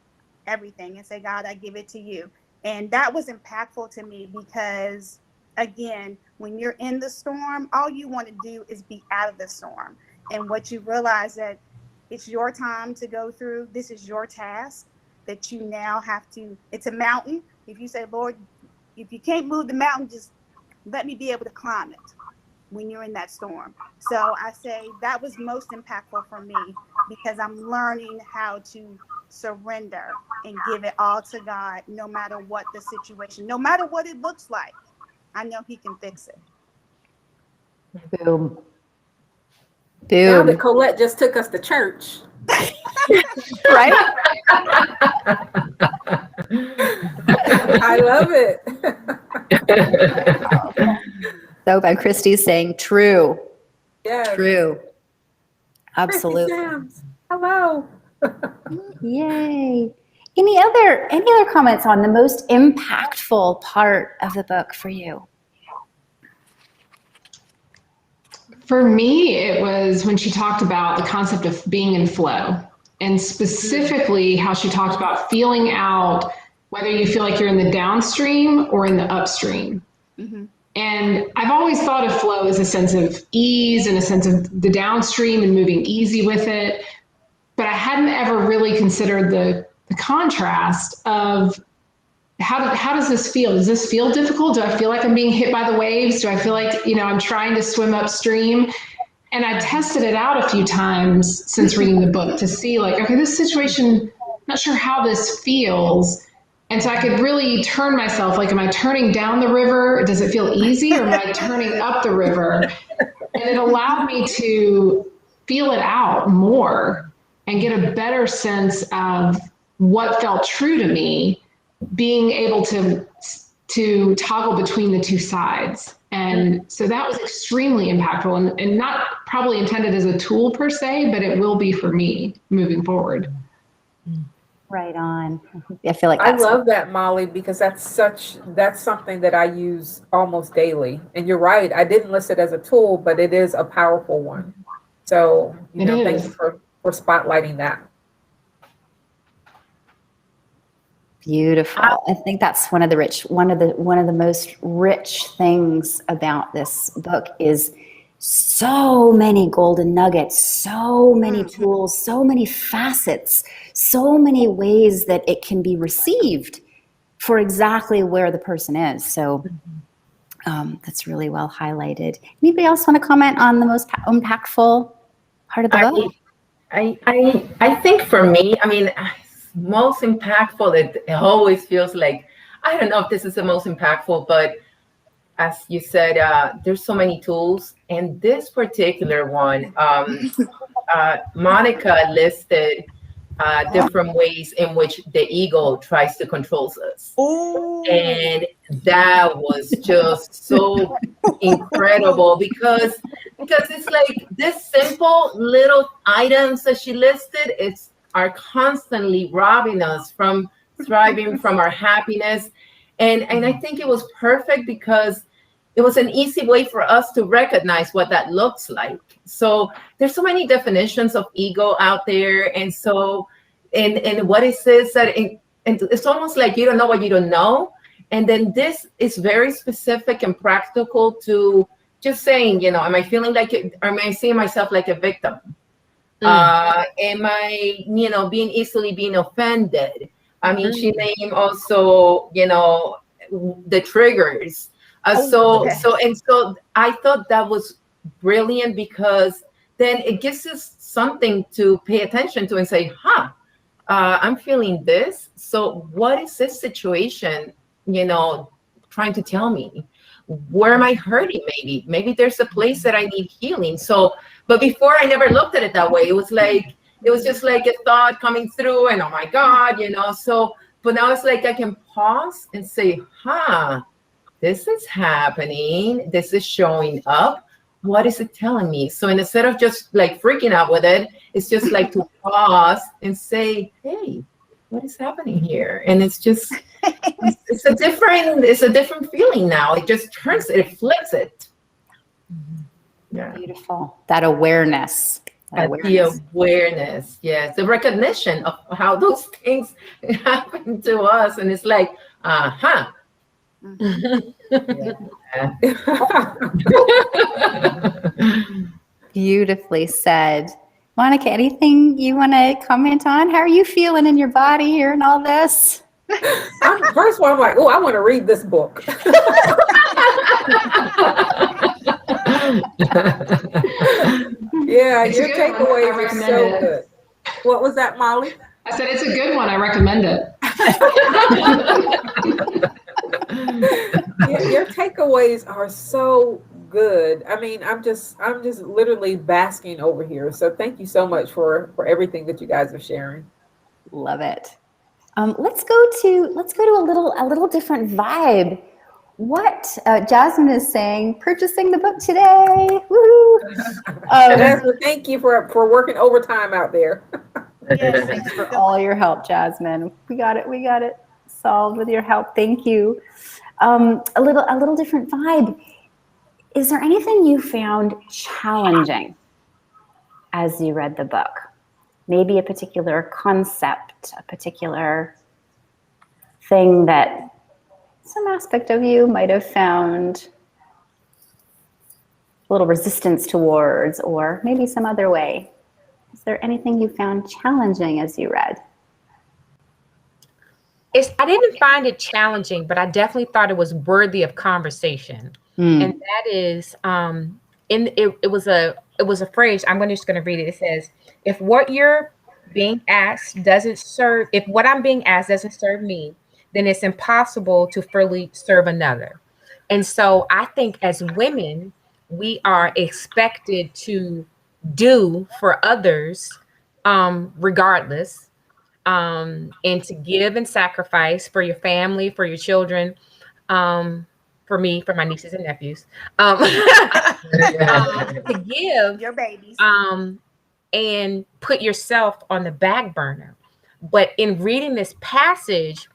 everything, and say, God, I give it to you. And that was impactful to me because, again, when you're in the storm, all you want to do is be out of the storm. And what you realize that it's your time to go through, this is your task that you now have to, it's a mountain. If you say, Lord, if you can't move the mountain, just let me be able to climb it when you're in that storm. So I say that was most impactful for me because I'm learning how to surrender and give it all to God, no matter what the situation, no matter what it looks like. I know he can fix it. Boom. Now Boom. that Colette just took us to church. Right? I love it. So by Christy's saying true. Yes. True. Christy Absolutely. Sams. Hello. Yay. Any other comments on the most impactful part of the book for you? For me, it was when she talked about the concept of being in flow, and specifically how she talked about feeling out whether you feel like you're in the downstream or in the upstream. Mm-hmm. And I've always thought of flow as a sense of ease and a sense of the downstream and moving easy with it. But I hadn't ever really considered the contrast of how does this feel? Does this feel difficult? Do I feel like I'm being hit by the waves? Do I feel like, I'm trying to swim upstream? And I tested it out a few times since reading the book to see like, okay, this situation, not sure how this feels. And so I could really turn myself, like, am I turning down the river? Does it feel easy, or am I turning up the river? And it allowed me to feel it out more and get a better sense of what felt true to me, being able to toggle between the two sides. And so that was extremely impactful and not probably intended as a tool per se, but it will be for me moving forward. Right on. I feel like I love that, Molly, because that's something that I use almost daily. And you're right, I didn't list it as a tool, but it is a powerful one. So, thank you for spotlighting that. Beautiful. I think that's one of the most rich things about this book is so many golden nuggets, so many tools, so many facets, so many ways that it can be received for exactly where the person is. So that's really well highlighted. Anybody else want to comment on the most impactful part of the book? I think for me, most impactful, it always feels like, I don't know if this is the most impactful, but as you said, there's so many tools. And this particular one, Monica listed different ways in which the ego tries to control us. Ooh. And that was just so incredible because it's like this simple little items that she listed, are constantly robbing us from thriving, from our happiness. And I think it was perfect because it was an easy way for us to recognize what that looks like. So there's so many definitions of ego out there. And so, and what it says that, and it's almost like you don't know what you don't know. And then this is very specific and practical to just saying, am I feeling like it? Am I seeing myself like a victim? Am I, being offended? I mean, she named also, the triggers. So I thought that was brilliant, because then it gives us something to pay attention to and say, I'm feeling this. So what is this situation, trying to tell me? Where am I hurting? Maybe there's a place that I need healing. So, but before, I never looked at it that way. It was just like a thought coming through, and oh my God, so, but now it's like I can pause and say, this is happening. This is showing up. What is it telling me? So instead of just like freaking out with it, it's just like to pause and say, hey, what is happening here? And it's just, it's a different feeling now. It just it flips it. Yeah. Beautiful. That awareness. The awareness, yes. The recognition of how those things happen to us. And it's like, Beautifully said. Monica, anything you want to comment on? How are you feeling in your body here and all this? First of all, I'm like, I want to read this book. Yeah, your takeaways are so good. What was that, Molly? I said it's a good one. I recommend it. Your takeaways are so good. I mean, I'm just literally basking over here. So thank you so much for everything that you guys are sharing. Love it. Let's go to a little different vibe. What Jasmine is saying, purchasing the book today. Woohoo! Thank you for working overtime out there. Yes, thanks for all your help, Jasmine. We got it solved with your help. Thank you. A little different vibe. Is there anything you found challenging as you read the book? Maybe a particular concept, a particular thing that some aspect of you might have found a little resistance towards, or maybe some other way. Is there anything you found challenging as you read? I didn't find it challenging, but I definitely thought it was worthy of conversation. And that is, it was a phrase. just going to read it. It says, if what I'm being asked doesn't serve me, then it's impossible to fully serve another. And so I think as women, we are expected to do for others, regardless, and to give and sacrifice for your family, for your children, for me, for my nieces and nephews, to give your babies, and put yourself on the back burner. But in reading this passage,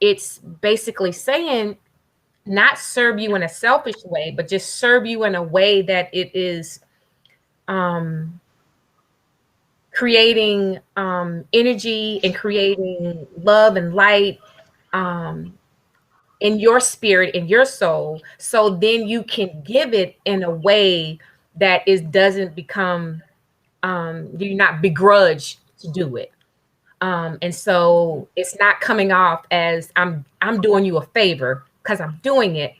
it's basically saying not serve you in a selfish way, but just serve you in a way that it is creating energy and creating love and light in your spirit, in your soul. So then you can give it in a way that doesn't become, you're not begrudged to do it. And so it's not coming off as I'm doing you a favor because I'm doing it,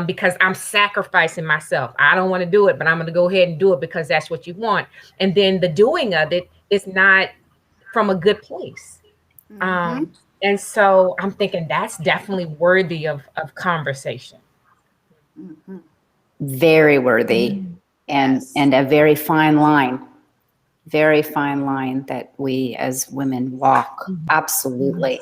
because I'm sacrificing myself. I don't want to do it, but I'm going to go ahead and do it because that's what you want. And then the doing of it is not from a good place. And so I'm thinking that's definitely worthy of conversation. Very worthy, and a very fine line. Very fine line that we as women walk. Absolutely.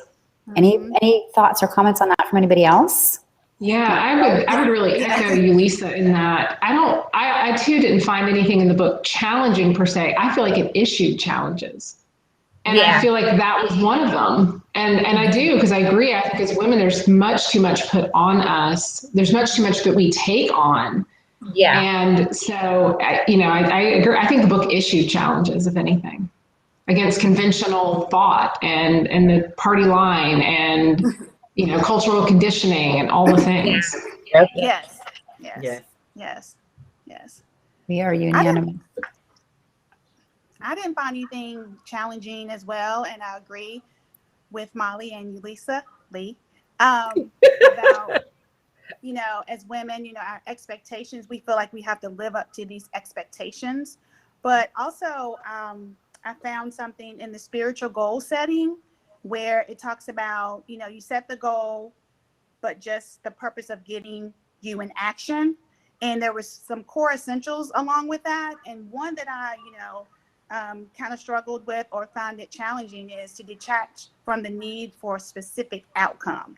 Any thoughts or comments on that from anybody else? Yeah, I would really echo you, Lisa, in that I too didn't find anything in the book challenging per se. I feel like it issued challenges. And I feel like that was one of them. And I do, because I agree. I think as women, there's much too much put on us. There's much too much that we take on. Yeah. And so, I agree. I think the book issued challenges, if anything, against conventional thought and the party line and, cultural conditioning and all the things. Yes. We are unanimous. I didn't find anything challenging as well. And I agree with Molly and Lisa Lee about you know, as women, you know, our expectations, we feel like we have to live up to these expectations. But also, I found something in the spiritual goal setting where it talks about, you know, you set the goal, but just the purpose of getting you in action. And there was some core essentials along with that. And one that I, you know, kind of struggled with or found it challenging is to detach from the need for a specific outcome.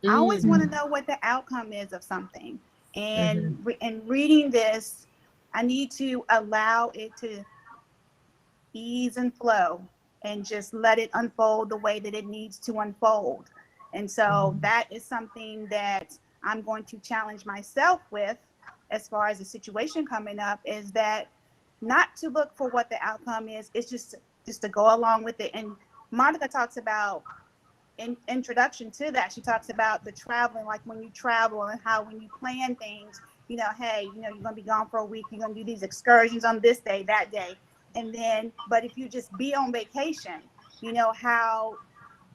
I always want to know what the outcome is of something. And in reading this, I need to allow it to ease and flow and just let it unfold the way that it needs to unfold. And so that is something that I'm going to challenge myself with as far as the situation coming up, is that not to look for what the outcome is. It's just to go along with it. And Monica talks about in introduction to that, she talks about the traveling, like when you travel and how when you plan things, you know, hey, you know, you're going to be gone for a week, you're going to do these excursions on this day, that day. And then, but if you just be on vacation, you know, how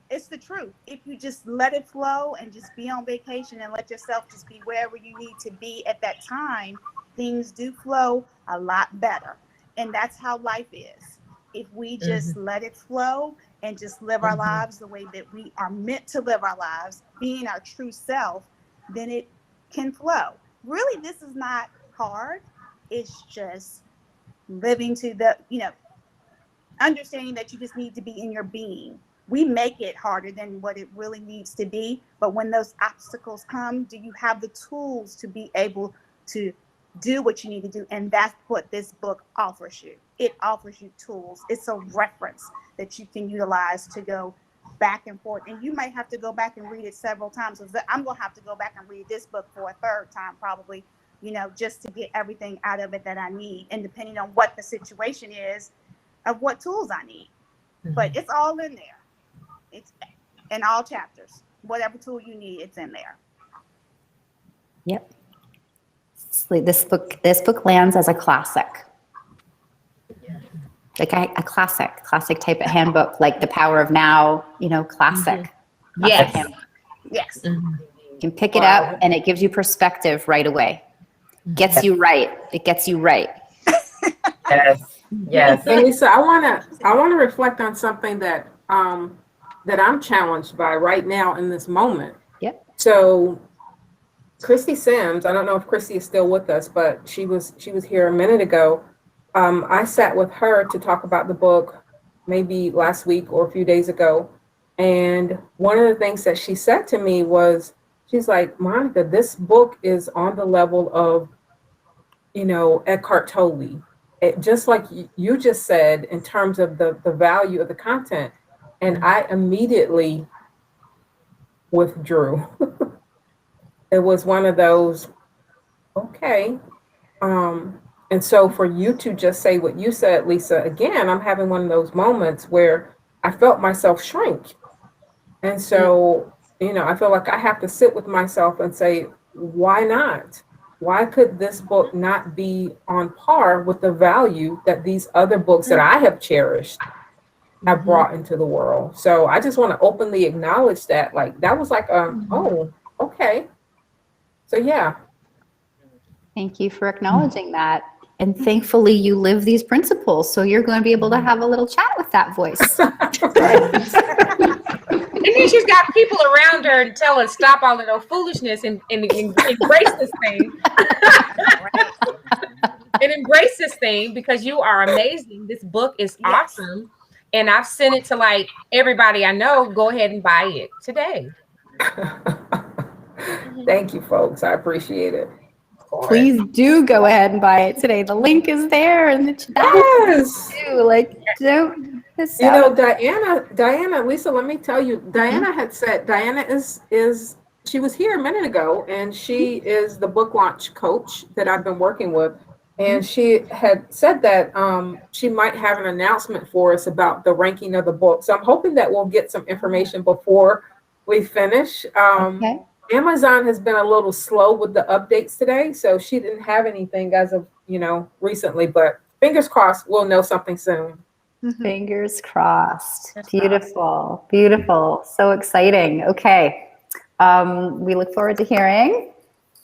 it's the truth. If you just let it flow and just be on vacation and let yourself just be wherever you need to be at that time, things do flow a lot better. And that's how life is. If we just let it flow and just live our lives the way that we are meant to live our lives, being our true self, then it can flow. Really, this is not hard. It's just living to the, you know, understanding that you just need to be in your being. We make it harder than what it really needs to be. But when those obstacles come, do you have the tools to be able to do what you need to do? And that's what this book offers you. It offers you tools. It's a reference that you can utilize to go back and forth. And you might have to go back and read it several times. So I'm going to have to go back and read this book for a third time, probably, you know, just to get everything out of it that I need. And depending on what the situation is, of what tools I need. But it's all in there. It's in all chapters. Whatever tool you need, it's in there. Yep. This book lands as a classic. Like a classic type of handbook, like The Power of Now, you know, classic. Yes. Handbook. Yes. You can pick it up and it gives you perspective right away. Gets you right. It gets you right. Yes. Yes. And Lisa, I wanna reflect on something that that I'm challenged by right now in this moment. Yep. So Christy Sims, I don't know if Christy is still with us, but she was here a minute ago. I sat with her to talk about the book maybe last week or a few days ago. And one of the things that she said to me was, she's like, Monica, this book is on the level of, you know, Eckhart Tolle. Just like you just said, in terms of the value of the content. And I immediately withdrew. It was one of those, okay. And so for you to just say what you said, Lisa, again, I'm having one of those moments where I felt myself shrink. And so, you know, I feel like I have to sit with myself and say, why not? Why could this book not be on par with the value that these other books that I have cherished have brought into the world? So I just want to openly acknowledge that, like, that was like, oh, okay. So, yeah. Thank you for acknowledging that. And thankfully you live these principles. So you're going to be able to have a little chat with that voice. And then she's got people around her to tell her stop all of her foolishness and embrace this thing. And embrace this thing because you are amazing. This book is awesome. And I've sent it to like everybody I know. Go ahead and buy it today. Thank you, folks. I appreciate it. Please do go ahead and buy it today. The link is there in the chat. Yes. Like, don't miss You out. know, Diana, Lisa, let me tell you, Diana had said, Diana is she was here a minute ago, and she is the book launch coach that I've been working with. And she had said that she might have an announcement for us about the ranking of the book. So I'm hoping that we'll get some information before we finish. Okay. Amazon has been a little slow with the updates today, so she didn't have anything as of, you know, recently, but fingers crossed we'll know something soon. Fingers crossed. Beautiful. Beautiful. So exciting. Okay. We look forward to hearing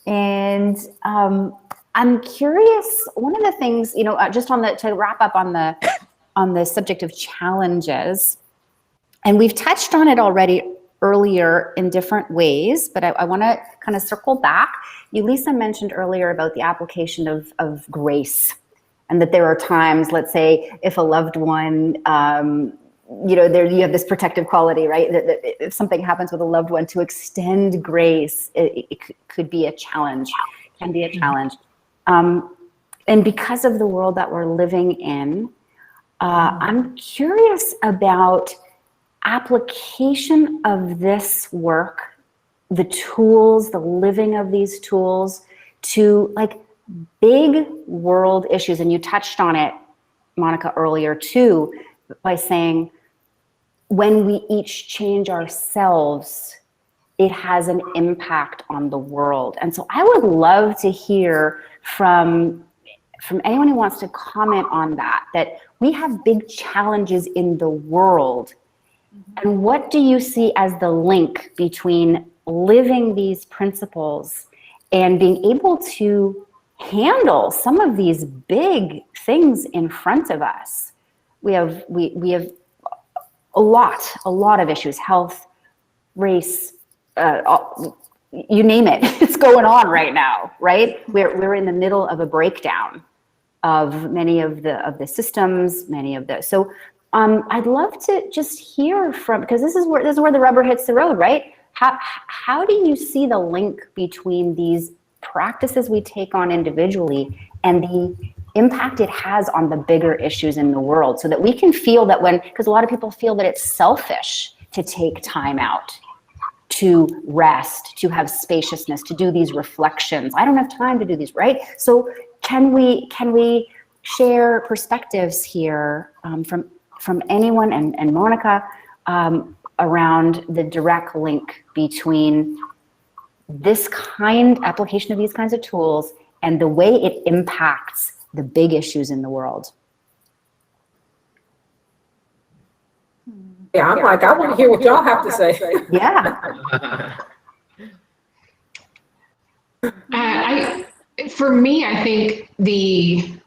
And I'm curious, one of the things, you know, just on the, to wrap up on the subject of challenges, and we've touched on it already earlier in different ways, but I want to kind of circle back. You, Lisa, mentioned earlier about the application of grace, and that there are times, let's say, if a loved one, you know, there you have this protective quality, right? That if something happens with a loved one, to extend grace, it could be a challenge, can be a challenge. And because of the world that we're living in, I'm curious about application of this work, the tools, the living of these tools to like big world issues. And you touched on it, Monica, earlier too, by saying when we each change ourselves, it has an impact on the world. And so I would love to hear from anyone who wants to comment on that we have big challenges in the world. And what do you see as the link between living these principles and being able to handle some of these big things in front of us? We have a lot of issues, health, race, you name it. It's going on right now, right? We're in the middle of a breakdown of many of the systems, many of the, so I'd love to just hear from, because this is where the rubber hits the road, right? How do you see the link between these practices we take on individually and the impact it has on the bigger issues in the world, so that we can feel that because a lot of people feel that it's selfish to take time out, to rest, to have spaciousness, to do these reflections. I don't have time to do these, right? So can we share perspectives here from anyone, and Monica, around the direct link between this application of these kinds of tools and the way it impacts the big issues in the world? Yeah, I'm like, I want to hear what y'all have to say. Yeah. For me, I think the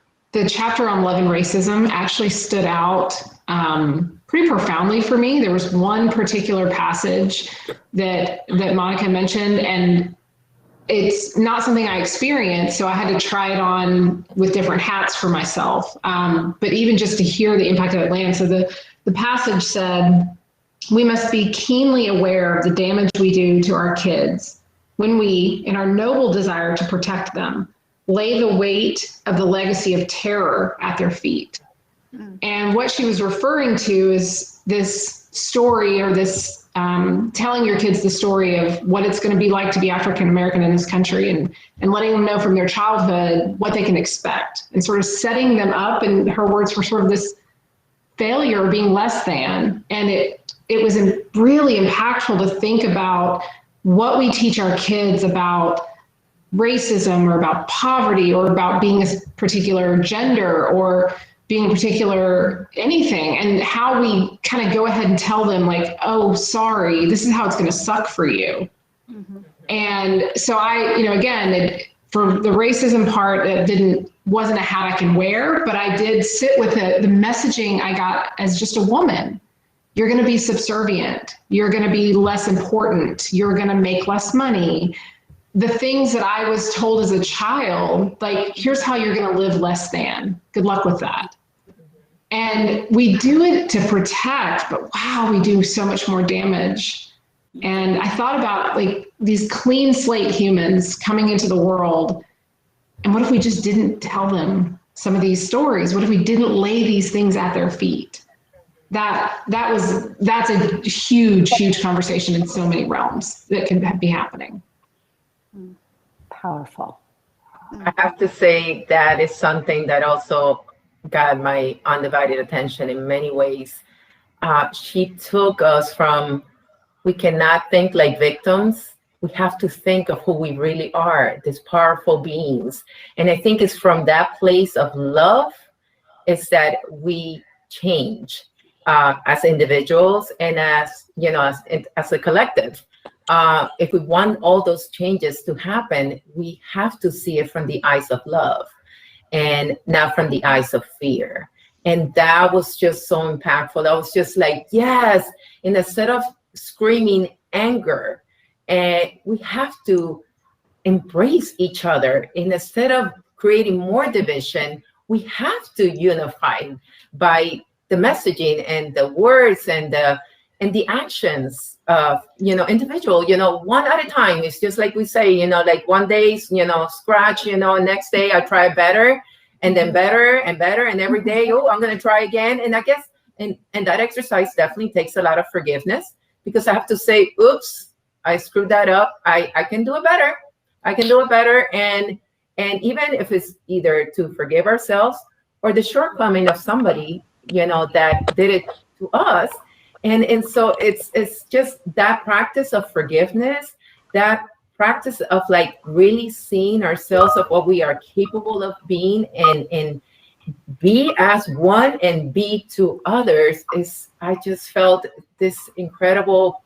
chapter on love and racism actually stood out pretty profoundly for me. There was one particular passage that Monica mentioned, and it's not something I experienced, so I had to try it on with different hats for myself. But even just to hear the impact of it land. So the passage said, "We must be keenly aware of the damage we do to our kids when we, in our noble desire to protect them, lay the weight of the legacy of terror at their feet." And what she was referring to is this story, or this telling your kids the story of what it's going to be like to be African American in this country, and letting them know from their childhood what they can expect, and sort of setting them up, in her words, for sort of this failure of being less than. And it was really impactful to think about what we teach our kids about racism, or about poverty, or about being a particular gender, or being a particular anything, and how we kind of go ahead and tell them, like, oh, sorry, this is how it's going to suck for you. And so for the racism part, it wasn't a hat I can wear, but I did sit with the messaging I got as just a woman. You're going to be subservient. You're going to be less important. You're going to make less money. The things that I was told as a child, like, here's how you're going to live less than. Good luck with that. And we do it to protect, but wow, we do so much more damage. And I thought about, like, these clean slate humans coming into the world. And what if we just didn't tell them some of these stories? What if we didn't lay these things at their feet? That's a huge conversation in so many realms that can be happening. Powerful. I have to say that is something that also got my undivided attention in many ways. She took us from, we cannot think like victims. We have to think of who we really are, these powerful beings. And I think it's from that place of love is that we change as individuals, and as a collective. if we want all those changes to happen, we have to see it from the eyes of love and not from the eyes of fear. And that was just so impactful. I was just like, yes. And instead of screaming anger, and we have to embrace each other. And instead of creating more division, we have to unify by the messaging and the words and the actions of, individual, one at a time. It's just like we say, like one day, scratch, next day I try better, and then better and better. And every day, I'm going to try again. And I guess, and that exercise definitely takes a lot of forgiveness, because I have to say, oops, I screwed that up. I can do it better. I can do it better. And even if it's either to forgive ourselves or the shortcoming of somebody, that did it to us. And so it's just that practice of forgiveness, that practice of like really seeing ourselves of what we are capable of being, and be as one and be to others. I just felt this incredible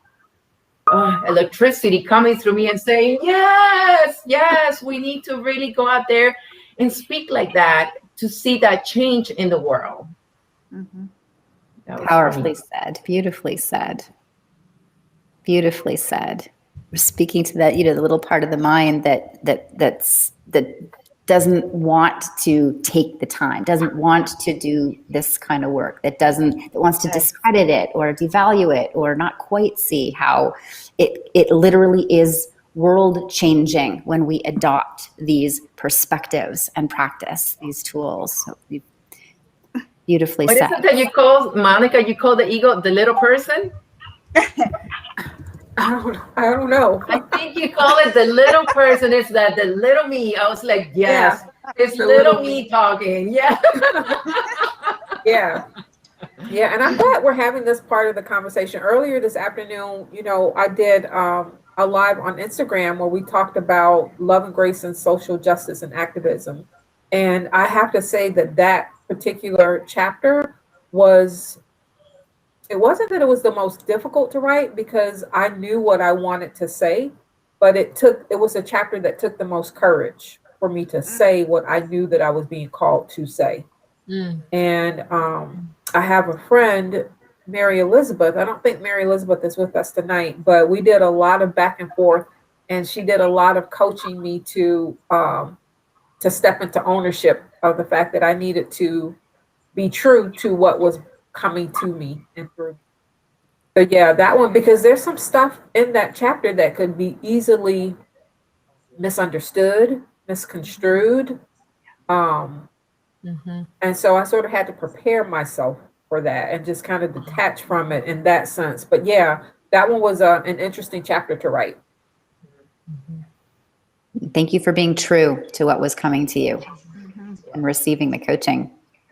electricity coming through me and saying, yes, we need to really go out there and speak like that to see that change in the world. Mm-hmm. Powerfully said. Beautifully said. Beautifully said. We're speaking to that, the little part of the mind that doesn't want to take the time, doesn't want to do this kind of work, that wants to discredit it or devalue it, or not quite see how it literally is world changing when we adopt these perspectives and practice these tools. So beautifully said. What is it that you call, Monica, you call the ego the little person? I don't know. I think you call it the little person. It's that the little me. I was like, yes, it's the little me talking. Yeah. Yeah. And I'm glad we're having this part of the conversation. Earlier this afternoon, I did a live on Instagram where we talked about love and grace and social justice and activism. And I have to say that particular chapter it wasn't that it was the most difficult to write, because I knew what I wanted to say, but it was a chapter that took the most courage for me to say what I knew that I was being called to say. And I have a friend, Mary Elizabeth. I don't think Mary Elizabeth is with us tonight, but we did a lot of back and forth, and she did a lot of coaching me to step into ownership of the fact that I needed to be true to what was coming to me and through. So yeah, that one, because there's some stuff in that chapter that could be easily misunderstood, misconstrued. And so I sort of had to prepare myself for that and just kind of detach from it in that sense. But yeah, that one was an interesting chapter to write. Thank you for being true to what was coming to you and receiving the coaching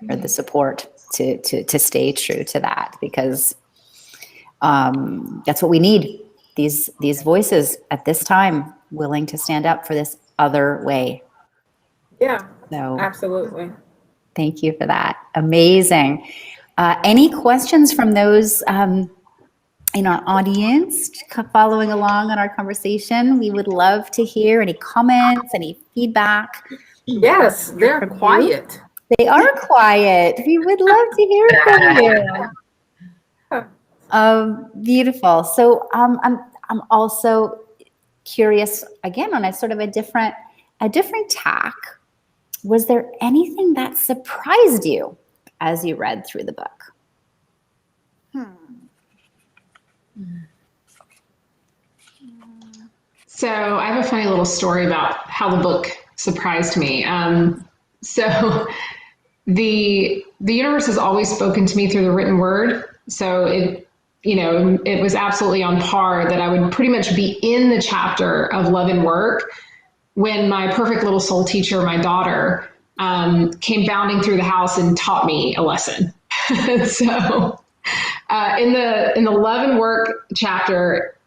or the support to stay true to that, because that's what we need. These voices at this time willing to stand up for this other way. Yeah, so absolutely. Thank you for that. Amazing. Any questions from those in our audience following along on our conversation? We would love to hear any comments, any feedback. Yes, they're quiet. They are quiet. We would love to hear from you. Beautiful. So I'm also curious again on a sort of a different tack. Was there anything that surprised you as you read through the book? So I have a funny little story about how the book surprised me. So the universe has always spoken to me through the written word. So it was absolutely on par that I would pretty much be in the chapter of love and work when my perfect little soul teacher, my daughter, came bounding through the house and taught me a lesson. So in the love and work chapter,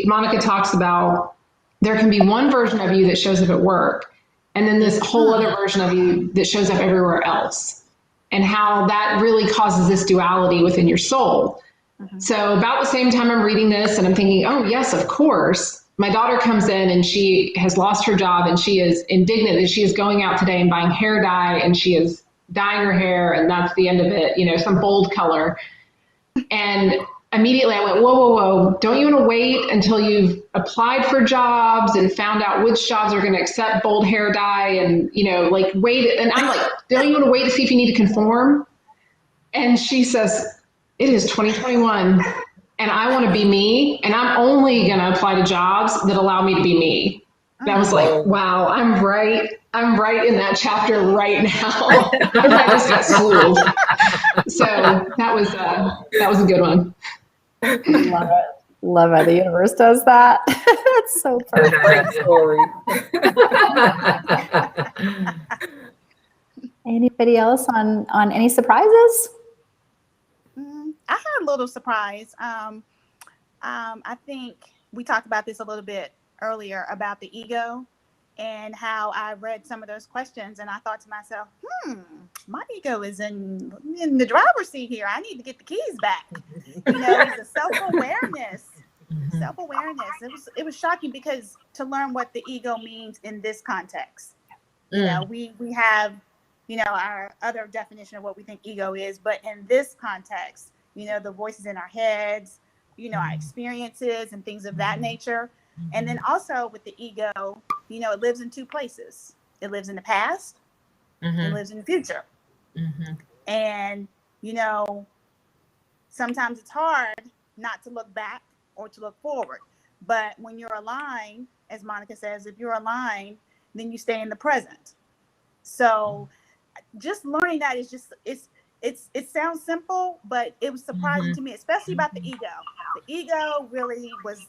Monica talks about there can be one version of you that shows up at work, and then this whole other version of you that shows up everywhere else, and how that really causes this duality within your soul. So about the same time I'm reading this and I'm thinking, oh, yes, of course. My daughter comes in and she has lost her job and she is indignant that she is going out today and buying hair dye and she is dyeing her hair and that's the end of it, some bold color. And immediately I went, whoa, whoa, whoa. Don't you want to wait until you've applied for jobs and found out which jobs are going to accept bold hair dye and, wait. And I'm like, don't you want to wait to see if you need to conform? And she says, it is 2021 and I want to be me and I'm only going to apply to jobs that allow me to be me. And I was like, wow, I'm right in that chapter right now. I just got schooled. So that was a good one. Love it. Love how the universe does that. That's so perfect. Great story. Anybody else on any surprises? I had a little surprise. I think we talked about this a little bit earlier about the ego and how I read some of those questions and I thought to myself, my ego is in the driver's seat here. I need to get the keys back. It's a self-awareness. Self-awareness. It was shocking because to learn what the ego means in this context. We have, our other definition of what we think ego is, but in this context, the voices in our heads, our experiences and things of that nature. And then also with the ego, it lives in two places. It lives in the past. It lives in the future. And, sometimes it's hard not to look back or to look forward. But when you're aligned, as Monica says, if you're aligned, then you stay in the present. So just learning that is just, it sounds simple, but it was surprising to me, especially about the ego. The ego really was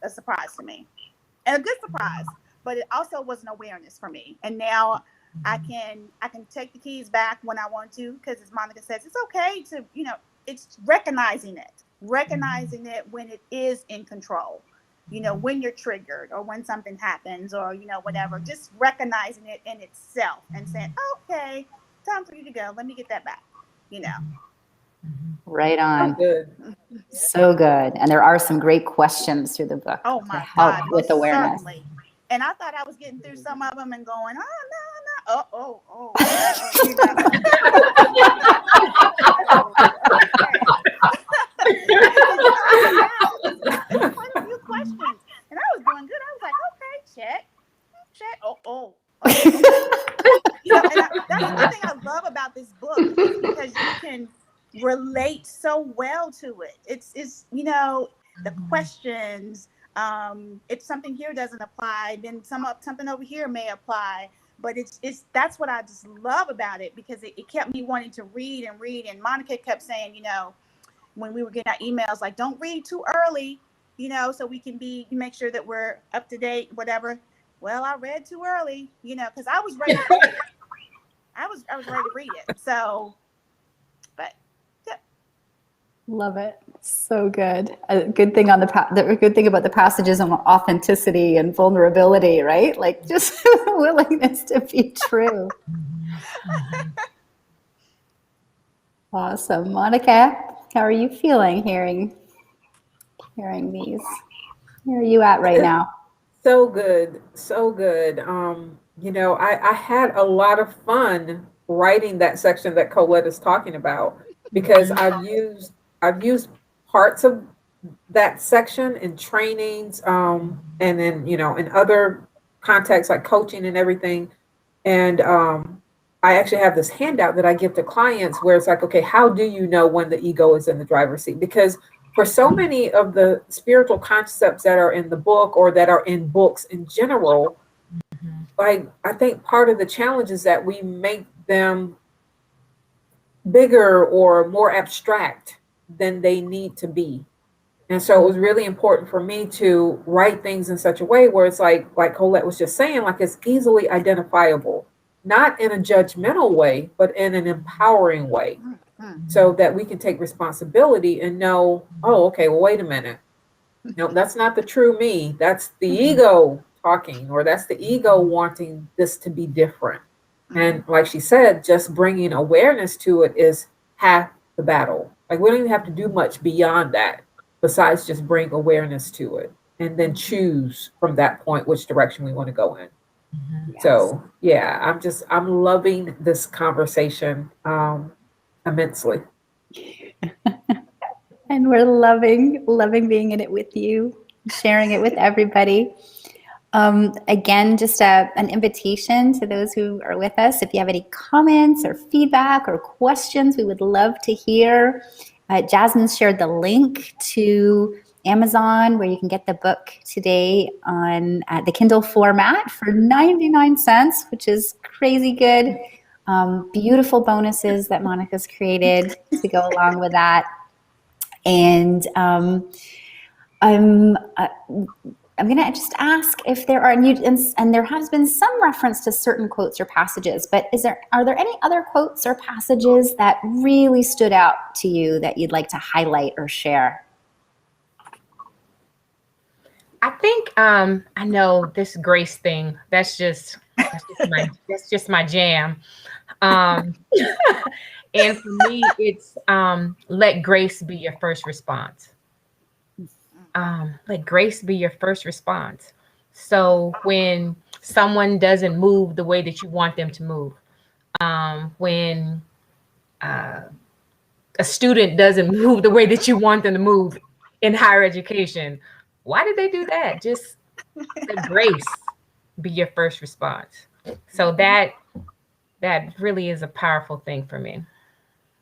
a surprise to me, and a good surprise, but it also was an awareness for me. And now I can take the keys back when I want to, because as Monica says, it's okay to, it's recognizing it when it is in control, when you're triggered or when something happens or, whatever, just recognizing it in itself and saying, okay, time for you to go. Let me get that back, Right on. Good. So good. And there are some great questions through the book to help with awareness. Certainly. And I thought I was getting through some of them and going, no. Quite a few questions. And I was doing good. I was like, okay, check. And that's the thing I love about this book is because you can relate so well to it. It's the questions. If something here doesn't apply, then something over here may apply. But it's that's what I just love about it, because it kept me wanting to read. And Monica kept saying, when we were getting our emails, like, don't read too early, so we can make sure that we're up to date, whatever. Well, I read too early, because I was ready to read it. I was ready to read it. So, but yeah. Love it. So good. A good thing the good thing about the passages on authenticity and vulnerability, right? Like just willingness to be true. Awesome. Monica, how are you feeling hearing these? Where are you at right now? So good. So good. I had a lot of fun writing that section that Colette is talking about, because I've used parts of that section in trainings, and then, in other contexts like coaching and everything. And I actually have this handout that I give to clients where it's like, okay, how do you know when the ego is in the driver's seat? Because for so many of the spiritual concepts that are in the book or that are in books in general, like, I think part of the challenge is that we make them bigger or more abstract than they need to be. And so it was really important for me to write things in such a way where it's like Colette was just saying, like, it's easily identifiable, not in a judgmental way, but in an empowering way, so that we can take responsibility and know, oh, okay, well, wait a minute. No, that's not the true me. That's the ego talking, or that's the ego wanting this to be different. And like she said, just bringing awareness to it is half the battle. Like we don't even have to do much beyond that besides just bring awareness to it and then choose from that point which direction we want to go in. Yes. So yeah, I'm loving this conversation immensely. And we're loving being in it with you, sharing it with everybody. Again, just an invitation to those who are with us. If you have any comments or feedback or questions, we would love to hear. Jasmine shared the link to Amazon where you can get the book today on the Kindle format for 99 cents, which is crazy good. Beautiful bonuses that Monica's created to go along with that. And I'm going to just ask if there are, and there has been some reference to certain quotes or passages, but are there any other quotes or passages that really stood out to you that you'd like to highlight or share? I think I know this grace thing. That's just my jam. And for me, it's let grace be your first response. Let grace be your first response. So when someone doesn't move the way that you want them to move, when a student doesn't move the way that you want them to move in higher education, why did they do that? Just let grace be your first response. So that really is a powerful thing for me.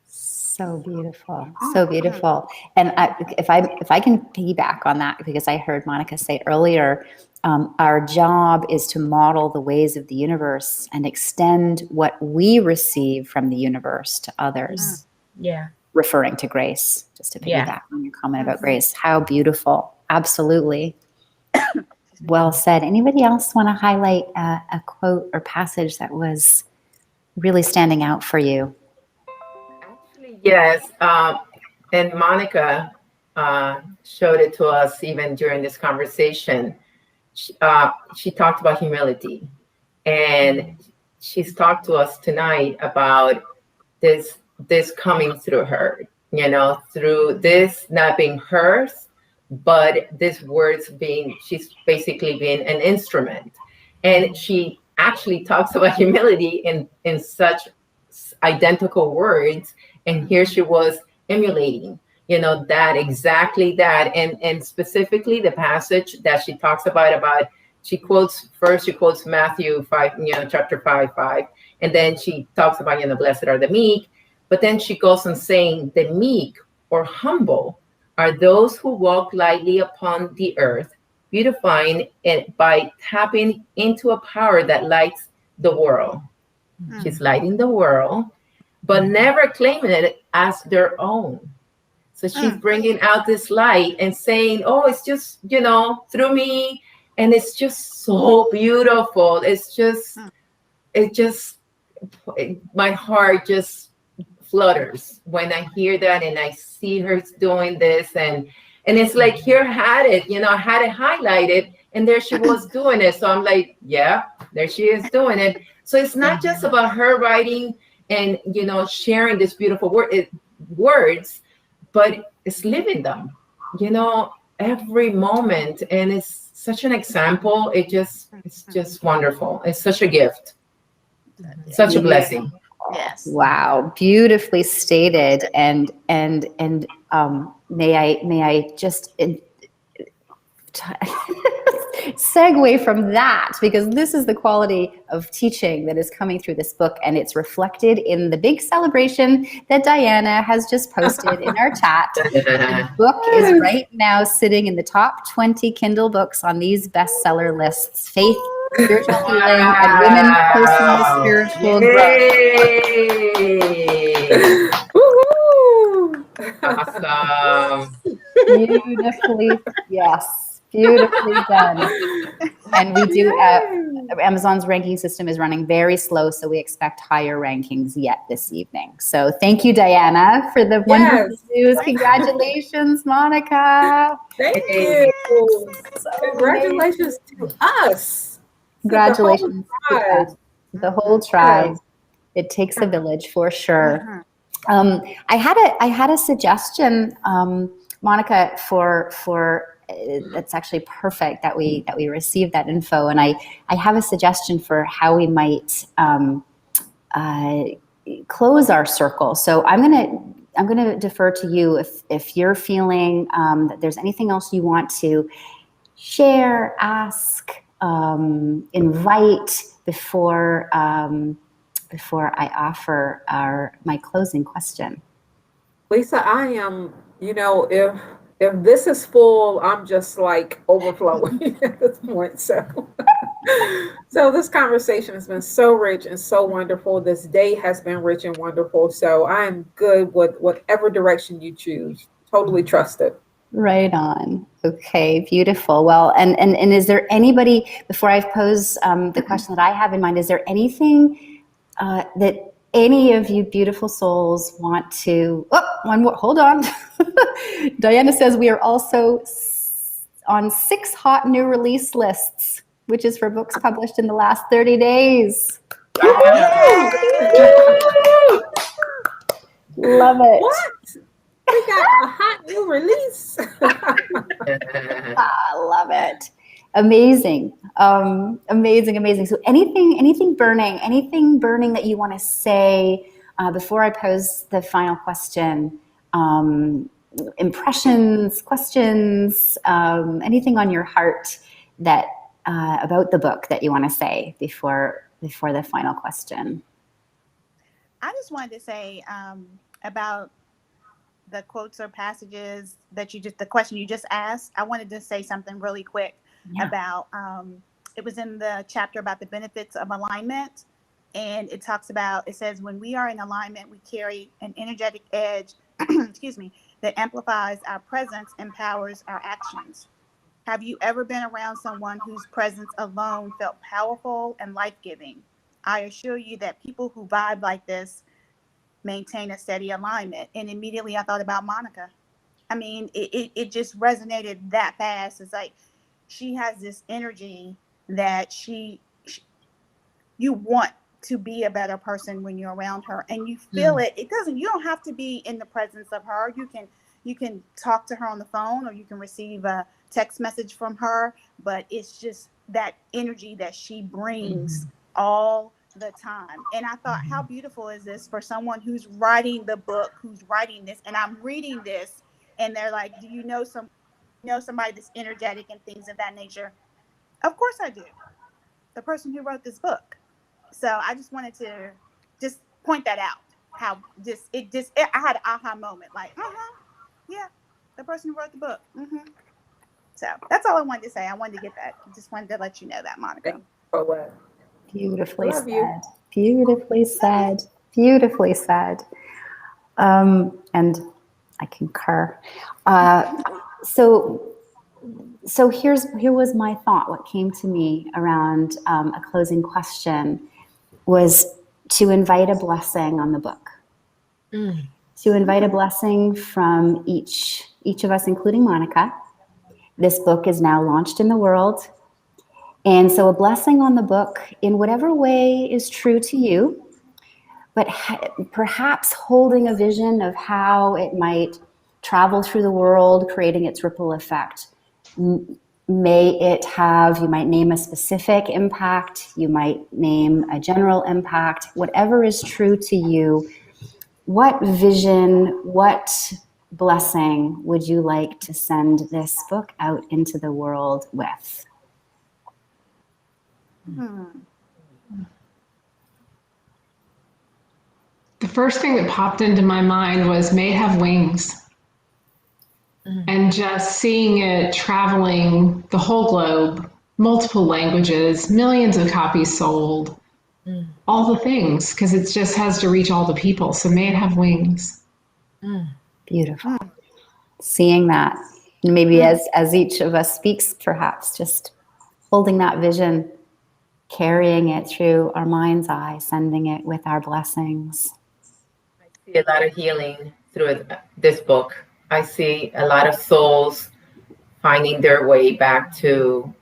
So beautiful, so beautiful. And if I can piggyback on that, because I heard Monica say earlier, our job is to model the ways of the universe and extend what we receive from the universe to others. Yeah. Referring to grace, just to piggyback on your comment about grace. How beautiful. Absolutely. Well said. Anybody else want to highlight a quote or passage that was really standing out for you? Actually, yes. And Monica showed it to us even during this conversation. She talked about humility, and she's talked to us tonight about this coming through her, through this not being hers, but this words being, she's basically being an instrument. And she actually talks about humility in such identical words. And here she was emulating, that exactly that. And specifically the passage that she talks about, she quotes Matthew 5, chapter 5. And then she talks about, blessed are the meek. But then she goes on saying the meek or humble are those who walk lightly upon the earth, beautifying it by tapping into a power that lights the world. She's lighting the world, but never claiming it as their own. So she's bringing out this light and saying, oh, it's just, through me. And it's just so beautiful. My heart just flutters when I hear that and I see her doing this. And it's like, here I had it, I had it highlighted and there she was doing it. So I'm like, yeah, there she is doing it. So it's not just about her writing and, sharing this beautiful words, but it's living them, every moment. And it's such an example. It's just wonderful. It's such a gift, such a blessing. Yes. Wow, beautifully stated. And may I just segue from that, because this is the quality of teaching that is coming through this book, and it's reflected in the big celebration that Diana has just posted in our chat. The book is right now sitting in the top 20 Kindle books on these bestseller lists: Faith, Spiritual Healing, and Women's Personal Spiritual Growth. Woohoo! Awesome. Beautifully, yes, beautifully done. And we do, Amazon's ranking system is running very slow, so we expect higher rankings yet this evening. So thank you, Diana, for the wonderful news. Congratulations, Monica. Thank you. So Congratulations to us. Congratulations to the whole tribe. It takes a village for sure. I had a suggestion, Monica, for that's actually perfect that we received that info, and I have a suggestion for how we might close our circle. So I'm gonna defer to you if you're feeling that there's anything else you want to share, ask, invite before I offer my closing question. Lisa, I am, if this is full, I'm just like overflowing at this point. So this conversation has been so rich and so wonderful. This day has been rich and wonderful. So I am good with whatever direction you choose. Totally trust it. Right on. Okay, beautiful. Well, and is there anybody, before I pose the question that I have in mind, is there anything that any of you beautiful souls want to, one more, hold on. Diana says we are also on 6 hot new release lists, which is for books published in the last 30 days. Love it. What? We got a hot new release. I love it. Amazing. Amazing. So anything burning that you want to say before I pose the final question? Impressions, questions, anything on your heart that about the book that you want to say before the final question? I just wanted to say about the quotes or passages that the question you just asked. I wanted to say something really quick about, it was in the chapter about the benefits of alignment. And it says, when we are in alignment, we carry an energetic edge, excuse me, that amplifies our presence and powers our actions. Have you ever been around someone whose presence alone felt powerful and life-giving? I assure you that people who vibe like this maintain a steady alignment. And immediately I thought about Monica. I mean, it just resonated that fast. It's like she has this energy that you want to be a better person when you're around her, and you feel it. You don't have to be in the presence of her. You can talk to her on the phone, or you can receive a text message from her, but it's just that energy that she brings all the time. And I thought, how beautiful is this for someone who's writing the book, who's writing this, and I'm reading this, and they're like, do you know somebody that's energetic and things of that nature? Of course I do. The person who wrote this book. So I just wanted to just point that out. How I had an aha moment, like, yeah, the person who wrote the book. So that's all I wanted to say. I wanted to get that. Just wanted to let you know that, Monica. Beautifully Love said. you. Beautifully said. Beautifully said. And I concur. So here was my thought. What came to me around a closing question was to invite a blessing on the book. To invite a blessing from each of us, including Monica. This book is now launched in the world. And so a blessing on the book in whatever way is true to you, but perhaps holding a vision of how it might travel through the world, creating its ripple effect. May it have, you might name a specific impact, you might name a general impact, whatever is true to you. What vision, what blessing would you like to send this book out into the world with? The first thing that popped into my mind was may have wings. And just seeing it traveling the whole globe, multiple languages, millions of copies sold, all the things, because it just has to reach all the people. So may it have wings. Beautiful. Seeing that, maybe as each of us speaks, perhaps just holding that vision, carrying it through our mind's eye, sending it with our blessings. I see a lot of healing through this book. I see a lot of souls finding their way back to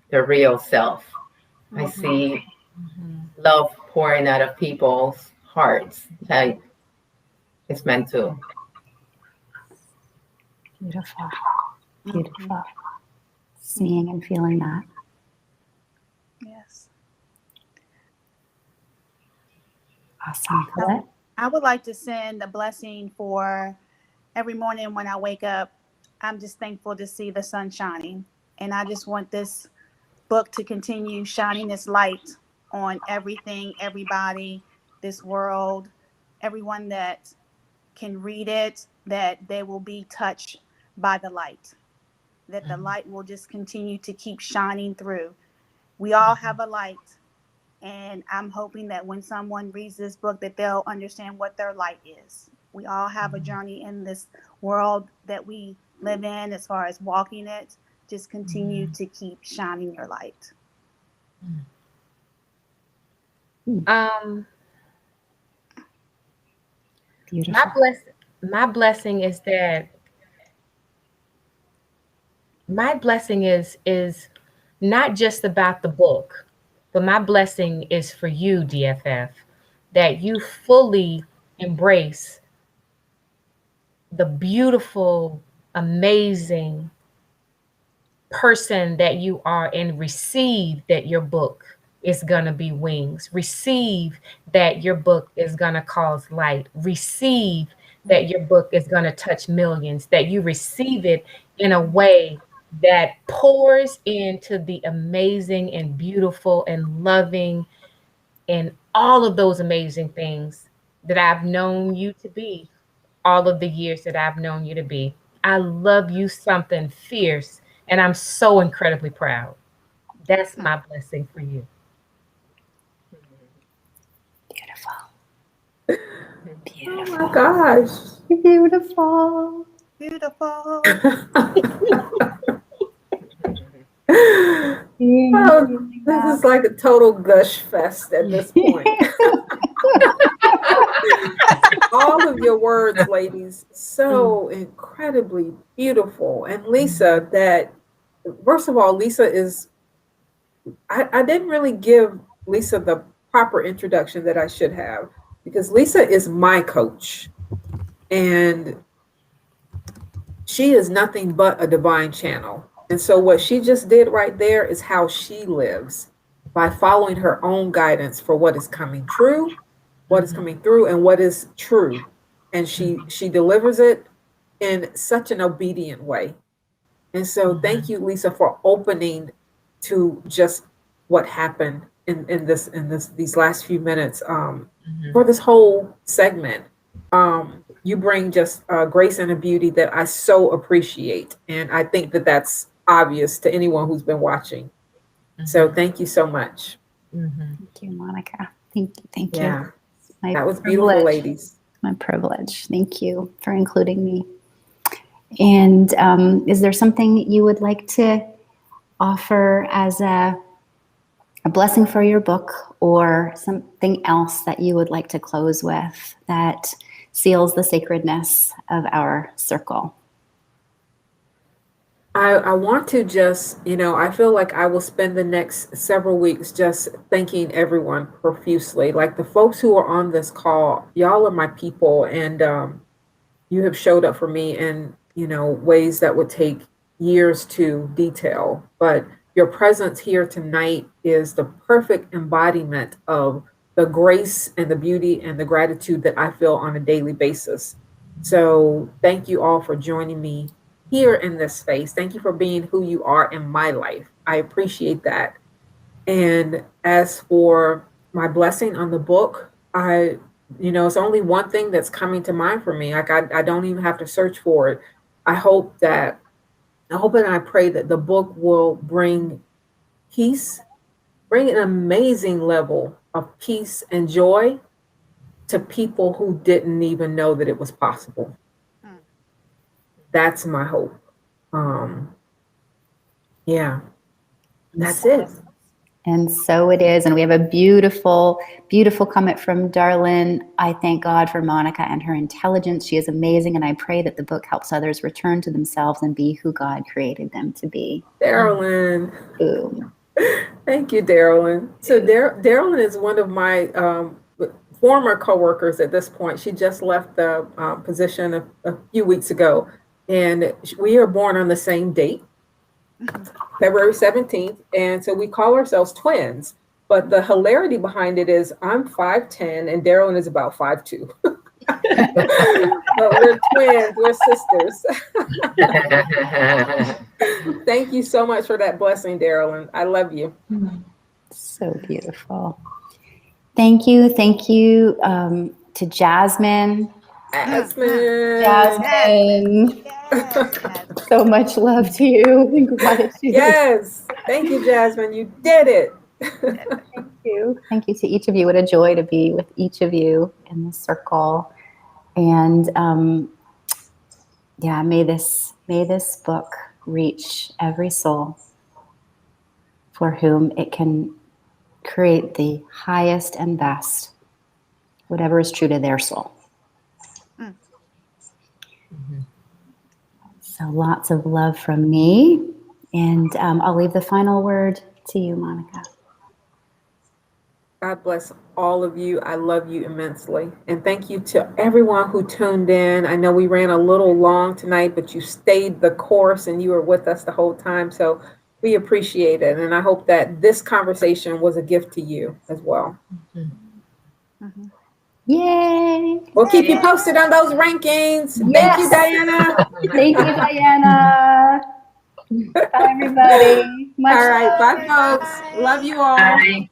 their real self. I see love pouring out of people's hearts. Like It's meant to. Beautiful. Beautiful. Seeing and feeling that. Yes. Awesome. Colette? I would like to send a blessing for every morning when I wake up. I'm just thankful to see the sun shining. And I just want this book to continue shining its light on everything, everybody, this world, everyone that can read it, that they will be touched by the light, that the light will just continue to keep shining through. We all have a light. And I'm hoping that when someone reads this book, that they'll understand what their light is. We all have a journey in this world that we live in as far as walking it. Just continue to keep shining your light. Beautiful. My blessing is that my blessing is not just about the book, but my blessing is for you, DFF, that you fully embrace the beautiful, amazing person that you are and receive that your book is going to be wings. Receive that your book is going to cause light. Receive that your book is going to touch millions, that you receive it in a way that pours into the amazing and beautiful and loving and all of those amazing things that I've known you to be all of the years that I've known you to be. I love you something fierce, and I'm so incredibly proud. That's my blessing for you. Beautiful. Beautiful. Oh my gosh. Beautiful. Beautiful. Oh, this is like a total gush fest at this point. All of your words, ladies, so incredibly beautiful. And Lisa, that first of all, Lisa is, I didn't really give Lisa the proper introduction that I should have, because Lisa is my coach. And she is nothing but a divine channel. And so what she just did right there is how she lives, by following her own guidance for what is coming true, what is coming through, and what is true. And she delivers it in such an obedient way. And so thank you, Lisa, for opening to just what happened in these last few minutes for this whole segment. You bring just grace and a beauty that I so appreciate. And I think that that's obvious to anyone who's been watching. So thank you so much. Thank you, Monica. Thank you. Thank you. Yeah, My that was beautiful, ladies. My privilege. Thank you for including me. And is there something you would like to offer as a blessing for your book, or something else that you would like to close with that seals the sacredness of our circle? I want to just, I feel like I will spend the next several weeks just thanking everyone profusely. Like the folks who are on this call, y'all are my people, and you have showed up for me in, ways that would take years to detail. But your presence here tonight is the perfect embodiment of the grace and the beauty and the gratitude that I feel on a daily basis. So thank you all for joining me here in this space. Thank you for being who you are in my life. I appreciate that. And as for my blessing on the book, it's only one thing that's coming to mind for me. Like I don't even have to search for it. I hope and I pray that the book will bring peace, bring an amazing level of peace and joy to people who didn't even know that it was possible. That's my hope. Yeah, that's it. And so it is. And we have a beautiful, beautiful comment from Darlene. I thank God for Monica and her intelligence. She is amazing. And I pray that the book helps others return to themselves and be who God created them to be. Darlene. Boom. Thank you, Darlene. So Darlene is one of my former coworkers at this point. She just left the position a few weeks ago, and we are born on the same date, February 17th, and so we call ourselves twins. But the hilarity behind it is I'm 5'10" and Darylyn is about 5'2". But we're twins, we're sisters. Thank you so much for that blessing, Darylyn. I love you. So beautiful. Thank you. Thank you to Jasmine. Jasmine. Yes. So much love to you and gratitude. Yes. Thank you, Jasmine. You did it. Thank you. Thank you to each of you. What a joy to be with each of you in this circle. And yeah, may this book reach every soul for whom it can create the highest and best, whatever is true to their soul. So lots of love from me. And I'll leave the final word to you, Monica. God bless all of you. I love you immensely. And thank you to everyone who tuned in. I know we ran a little long tonight, but you stayed the course and you were with us the whole time. So we appreciate it. And I hope that this conversation was a gift to you as well. Yay! We'll keep you posted on those rankings. Yes. Thank you, Diana. Thank you, Diana. Bye, everybody. Much all right. love. Bye, folks. Love you all. Bye.